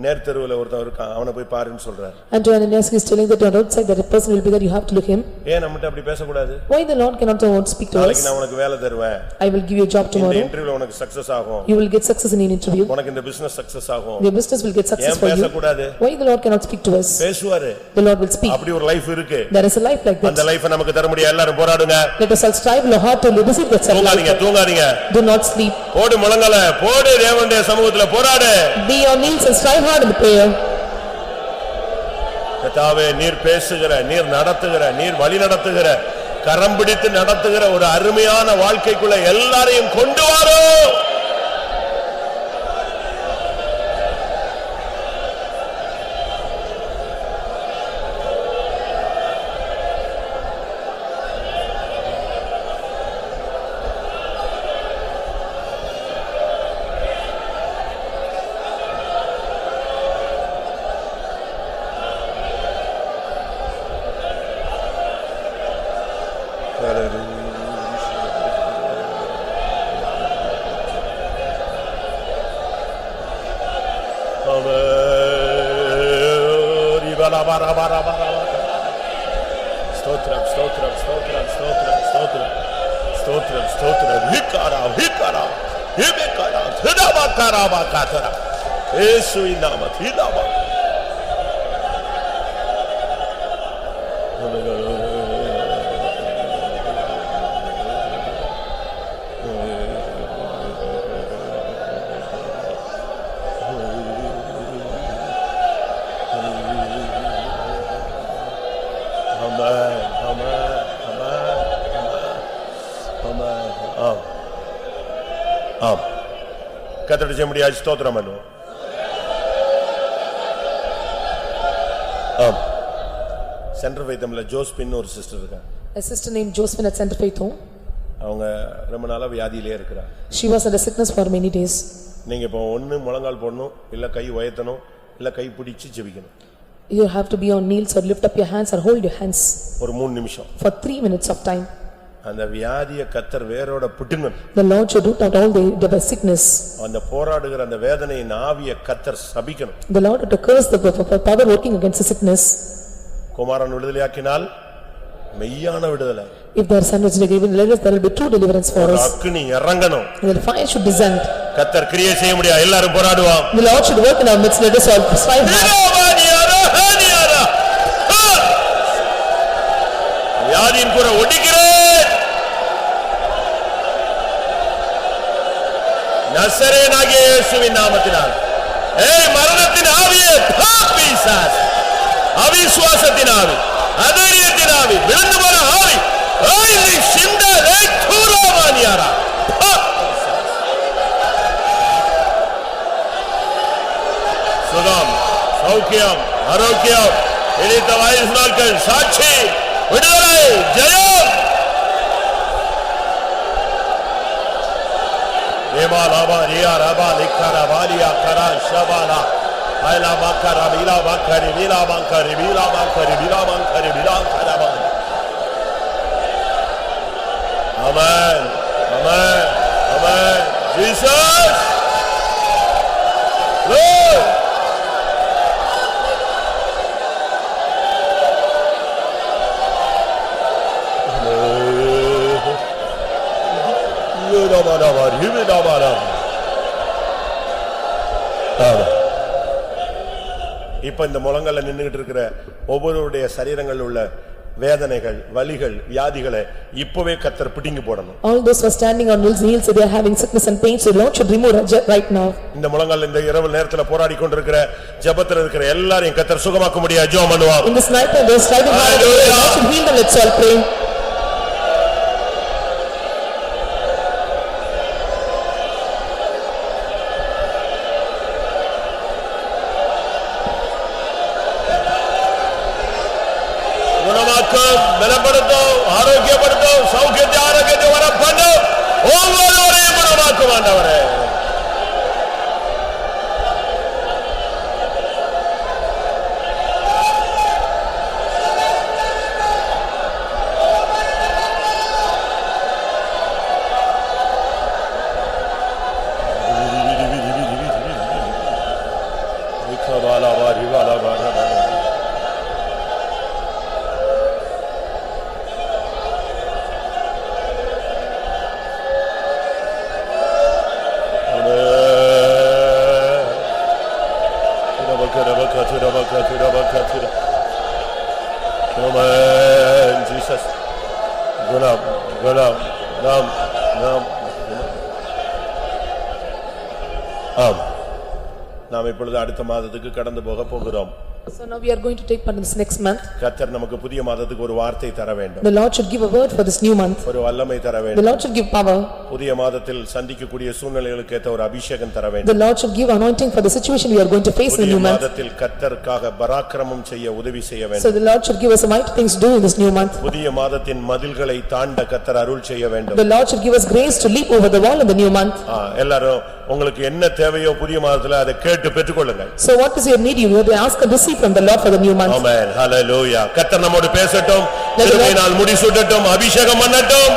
நேர் தெருவுல ஒருத்தன் இருக்கான், அவனை போய் பாருன்னு சொல்றார். And to Ananias he is telling that on outside that a person will be there, you have to look him. ஏன் நம்மட்ட அப்படி பேச கூடாது? Why the Lord cannot speak to us? நாளைக்கு நான் உனக்கு வேலை தருவேன், I will give you a job இந்த tomorrow. இன்டர்வியூல உனக்கு சக்சஸ் ஆகும், You will get success in an interview. உனக்கு இந்த பிசினஸ் சக்சஸ் ஆகும். Your business will get success ஏன் for பேச you. கூடாது? Why the Lord cannot speak to us? பேசுவாரு, The Lord will speak. அப்படி ஒரு லைஃப் இருக்கு. There is a life like அந்த that. லைஃபை நமக்கு தர முடியாது. எல்லாரும் போராடுங்க. Let us all strive hard to live that such தூங்காதீங்க, life. தூங்காதீங்க. Do not sleep. போடு முழங்கால, போடு தேவனுடைய சமூகத்துல போராடு. Be on knees and strive hard in the prayer. கர்த்தாவே, நீர் பேசுகிற, நீர் நடத்துகிற, நீர் வழி நடத்துகிற, கரம் பிடித்து நடத்துகிற ஒரு அருமையான வாழ்க்கைக்குள்ள எல்லாரையும் கொண்டு வாரோ. ஸ்தோத்திரம், ஸ்தோத்திரம், ஸ்தோத்திரம், ஸ்தோத்திரம், ஸ்தோத்திரம், ஸ்தோத்திரம், ஸ்தோத்திரம். ஹிகாரா, ஹிகாரா, ஹிபிகாரா, திடபாகாராபா காதரா. இயேசுவின் நாமத்தில் நாம. கர்த்தருடைய ஜெயமுடியாய் ஸ்தோத்திரம் பண்ணுவோம். சென்டர் வைத்தம்ல ஜோஸ்பின் ஒரு சிஸ்டர் இருக்காங்க. A sister named Josephine at Center Faith Home. அவங்க ரொம்ப நாளா வியாதியிலே இருக்கிறாங்க. She was under sickness for many days. நீங்க இப்போ ஒண்ணு முழங்கால் போடணும், இல்ல கை உயர்த்தணும், இல்ல கை பிடிச்சு ஜெபிக்கணும். You have to be on knees or lift up your hands or hold your hands. ஒரு 3 நிமிஷம். For 3 minutes of time. அந்த வியாதியை கர்த்தர் வேரோட புட்டுங்க. The Lord should root out all the sickness. அந்த போராடுகிற அந்த வேதனையின் ஆவியை கர்த்தர் சபிக்கணும். The Lord to curse the power working against the sickness. குமாரன் விடுதலையாக்கினால் மெய்யான விடுதலை. If their son is given deliverance, there will be true deliverance for us. அக்கினி இறங்கணும். The fire should descend. கர்த்தர் கிரியை செய்ய முடியாது. எல்லாரும் போராடுவோம். The Lord should work in our midst. Let us all strive hard. வியாதியின் கூட ஒடிக்கிறேன். நசரேயனாகிய இயேசுவின் நாமத்தினால். ஏய் மரணத்தின் ஆவியே, பிசாசு, அவிசுவாசத்தின் ஆவி, அதைரியத்தின் ஆவி, விழுந்து போன ஆவி, ஏய் சிந்தனை தூரமானியாரா. சுகம், சௌக்கியம், ஆரோக்கியம், இனித்த வயசு நாட்கள், சாட்சி, விடுதலை, ஜெயம். lava ria raba likara valia kara shabala aila bakara bila bakari bila bankari bila bankari bila bankari bila karaba. Amen, amen, amen. Jesus, Lord. இப்ப இந்த முழங்கல்ல நின்னுகிட்டு இருக்கிற ஒவ்வொருவருடைய சரீரங்கள் உள்ள வேதனைகள் வலிகள் வியாதிகளை இப்பவே கர்த்தர் பிடிங்கி போடணும். All those who are standing on his heels, they are having sickness and pain, so the Lord should remove right now. இந்த முழங்கல்ல இந்த இரவு நேரத்துல போராடி கொண்டிருக்கிற ஜெபத்துல இருக்கிற எல்லாரையும் கர்த்தர் சுகமாக்க முடியாது. ஜெபம் பண்ணுவாங்க. In this night they are striving hard, the Lord should heal them. Let's all pray. பலப்படுத்தும் ஆரோக்கியப்படுத்தும் சௌக்கியத்தை ஆரோக்கியத்தை வர பண்ணும் ஒவ்வொருவரையும் குணமாக்கும் ஆண்டவரே. Amen, Jesus. Gulam, gulam, nam, nam. நாம் இப்பொழுது அடுத்த மாதத்துக்கு கடந்து போக போகிறோம். So now we are going to take part in this next month. கர்த்தர் நமக்கு புதிய மாதத்துக்கு ஒரு வார்த்தை தர வேண்டும். The Lord should give a word for this new month. ஒரு வல்லமை தர The வேண்டும். Lord should give power. புதிய மாதத்தில் சந்திக்கக்கூடிய சூழ்நிலைகளுக்கு ஏற்ற ஒரு அபிஷேகம் தர The வேண்டும். Lord should give anointing for the situation we are going to face in the புதிய new month. மாதத்தில் கர்த்தருக்காக பராக்கிரமம் செய்ய உதவி செய்ய So வேண்டும். the Lord should give us mighty things to do in this new month. புதிய மாதத்தின் மதில்களை தாண்ட கர்த்தர் அருள் செய்ய வேண்டும். The Lord should give us grace to leap over the wall in the new month. எல்லாரும் உங்களுக்கு என்ன தேவையோ புதிய மாதத்துல அதை கேட்டு பெற்றுக்கொள்ளுங்கள். So what is your need? You have to ask and receive from the Lord for the new month. Amen. Hallelujah. கர்த்தர் நம்மோடு பேசட்டும். கிருபையினால் முடிசூட்டட்டும். அபிஷேகம் பண்ணட்டும்.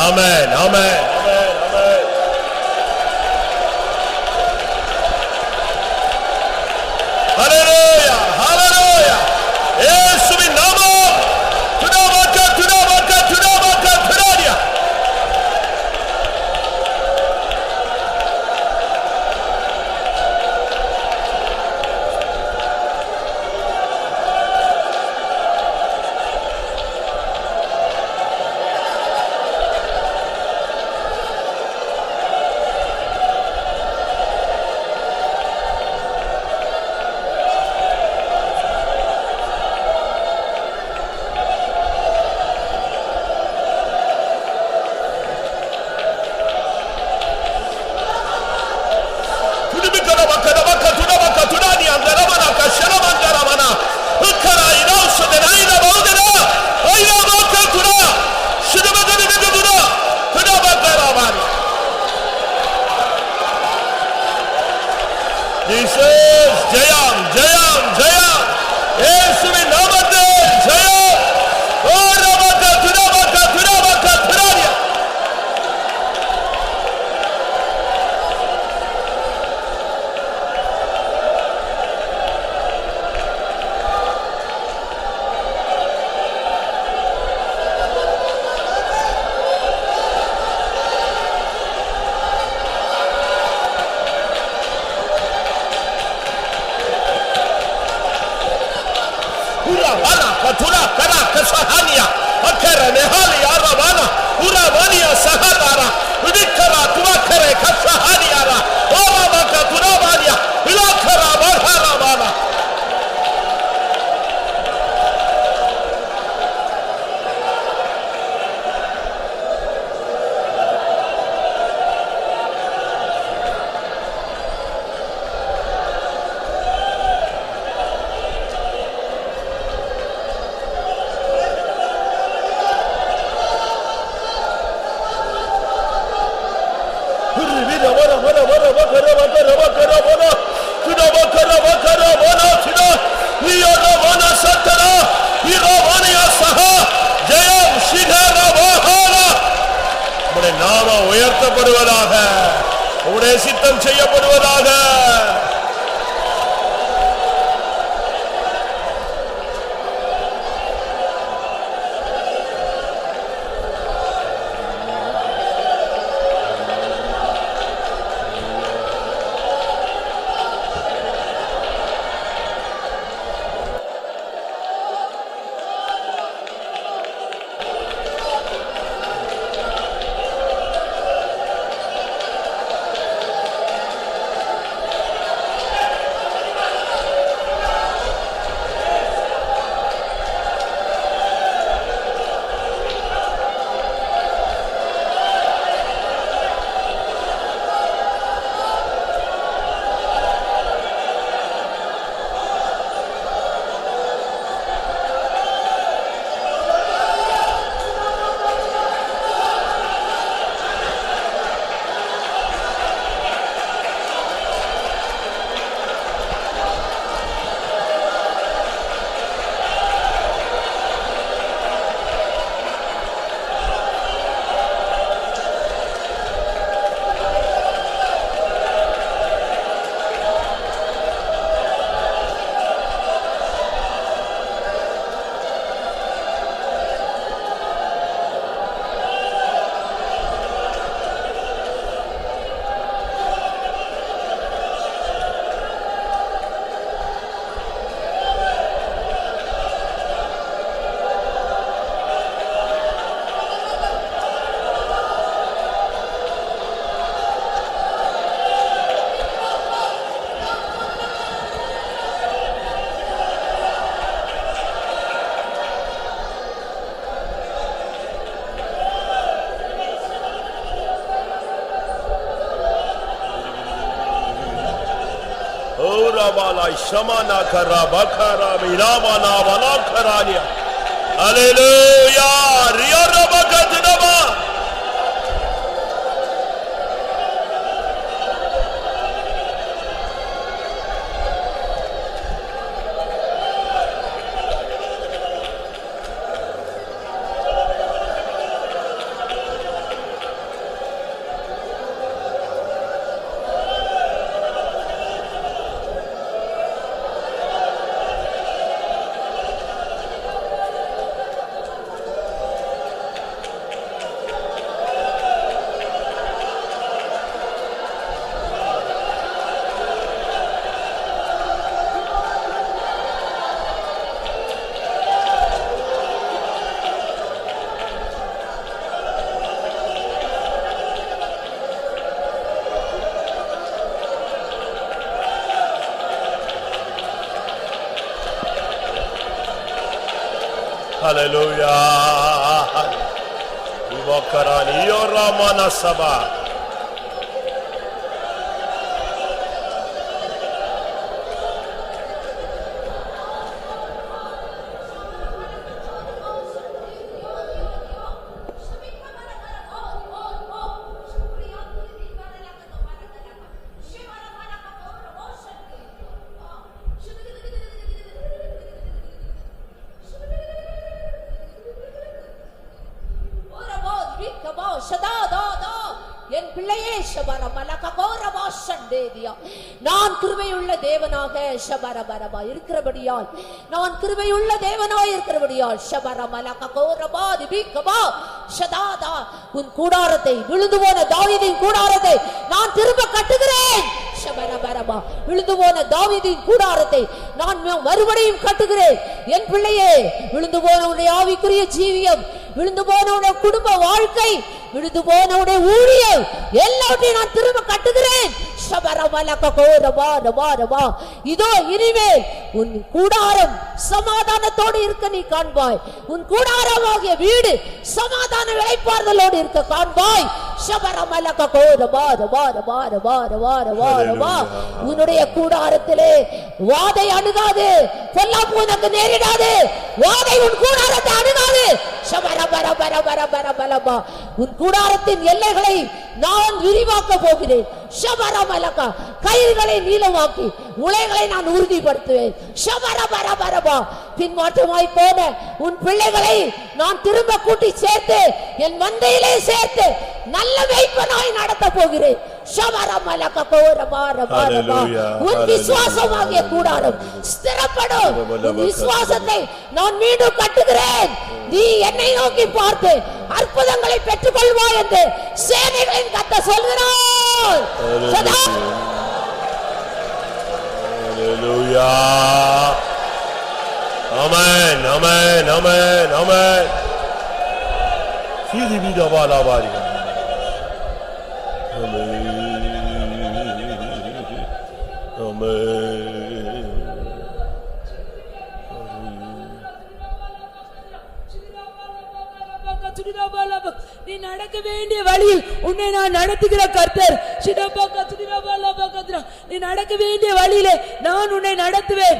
Amen, amen, amen, amen. Hallelujah, hallelujah. இயேசுவின் நாமம் துணாவாக்க, துணாவாக்க, துணாவாக்க, துணாடியா. Uravana katuna kara kasahania akara nehali aravana uravania sahadara udikara tuakare kasahaniara orava katuravania ilakara barharavana. நாம உயர்த்தப்படுவதாக, உம்முடைய சித்தம் செய்யப்படுவதாக. Shamana karabakara miramana valakarania. Hallelujah. Riyarabakadinaba. Hallelujah. Ivakarani yoramana sabah. நான் கிருபையுள்ள தேவனாக ஷபரபரபா இருக்கிறபடியால், நான் கிருபையுள்ள தேவனாய் இருக்கிறபடியால் ஷபரமலகோரபா திபிகபா ஷதாதா உன் கூடாரத்தை, விழுந்து போன தாவீதின் கூடாரத்தை நான் திரும்ப கட்டுகிறேன். ஷபரபரபா. விழுந்து போன தாவீதின் கூடாரத்தை நான் மறுபடியும் கட்டுகிறேன். என் பிள்ளையே, விழுந்து போன உன்னுடைய ஆவிக்குரிய ஜீவியம், விழுந்து போன உன்னுடைய குடும்ப வாழ்க்கை, விழுந்து போன உன்னுடைய ஊழியம் எல்லாவற்றையும் நான் திரும்ப கட்டுகிறேன். இதோ இனிமேல் உன் கூடாரம் சமாதானத்தோடு இருக்க நீ காண்பாய். உன் கூடாரமாகிய வீடு சமாதான இளைப்பாறுதலோடு இருக்க காண்பாய். உன்னுடைய கூடாரத்திலே வாதை அணுகாது, பொல்லாப்பு உனக்கு நேரிடாது. வாதை உன் கூடாரத்தை அணுகாது. உன் கூடாரத்தின் எல்லைகளை நான் விரிவாக்க போகிறேன். ஷபரமலகா, கயிறுகளை நீளமாக்கி உலைகளை நான் உறுதிப்படுத்துவேன். ஷபரபரபரபா, பின்மாற்றமாய் போன உன் பிள்ளைகளை நான் திரும்ப கூட்டி சேர்த்து என் மந்தையிலே சேர்த்து நல்ல மேய்ப்பனாய் நடத்த போகிறேன். உன் விசுவாசமாகிய கூடாரம் ஸ்திரப்படும். உன் விசுவாசத்தை நான் மீண்டும் கட்டுகிறேன். நீ என்னை நோக்கி பார்த்து அற்புதங்களை பெற்றுக் கொள்வாய் என்று சேனைகளின் கர்த்தர் சொல்கிறார். ஆமென், ஆமென், ஆமென், ஆமென். சீதி வீட வாலாவாரி. நீ நடக்க வேண்டிய வழியில் உன்னை நான் நடத்துகிற கர்த்தர். நீ நடக்க வேண்டிய வழியிலே நான் உன்னை நடத்துவேன்.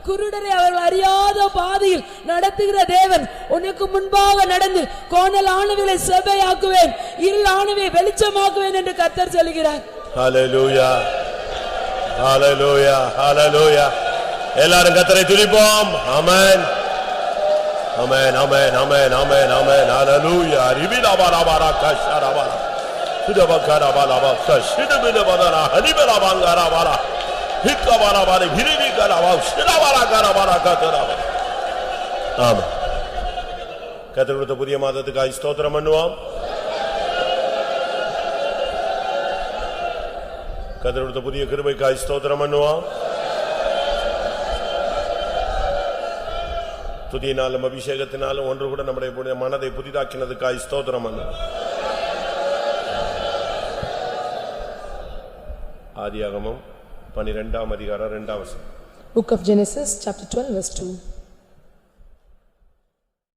குருடரை அவர்கள் அறியாத பாதையில் நடத்துகிற தேவன் உனக்கு முன்பாக நடந்து கோணல் ஆனவைகளை செவ்வையாக்குவேன், இருள் ஆனவை வெளிச்சமாக்குவேன் என்று கர்த்தர் சொல்கிறார். ஹல்லேலூயா, ஹல்லேலூயா, ஹல்லேலூயா. எல்லாரும் கர்த்தரை துதிப்போம். ஆமென், ஆமென், ஆமென், ஆமென், ஆமென், ஆமென். ஹல்லேலூயா. ரிபிலாபாலாபாரா கஷராபாலா சுதபகராபாலாபா கஷிதபிலபாலா ஹரிபலாபாங்கராபாலா ஹிக்கபாலாபாரி ஹிரினிகராபா ஷிராபாலாகராபாலா கதராபா. ஆமென். கர்த்தர் கொடுத்த புதிய மாதத்துக்காக ஸ்தோத்திரம் பண்ணுவோம். கர்த்தர் கொடுத்த புதிய கிருபைக்காக ஸ்தோத்திரம் பண்ணுவோம். துதியினாலும் அபிஷேகத்தினாலும் ஒன்று கூட நம்முடைய மனதை புதிதாக்கினதுக்காக ஸ்தோத்திரம் பண்ணுவோம். ஆதியாகமம் 12 அதிகாரம் 2 வசனம். Book of Genesis chapter 12 verse 2.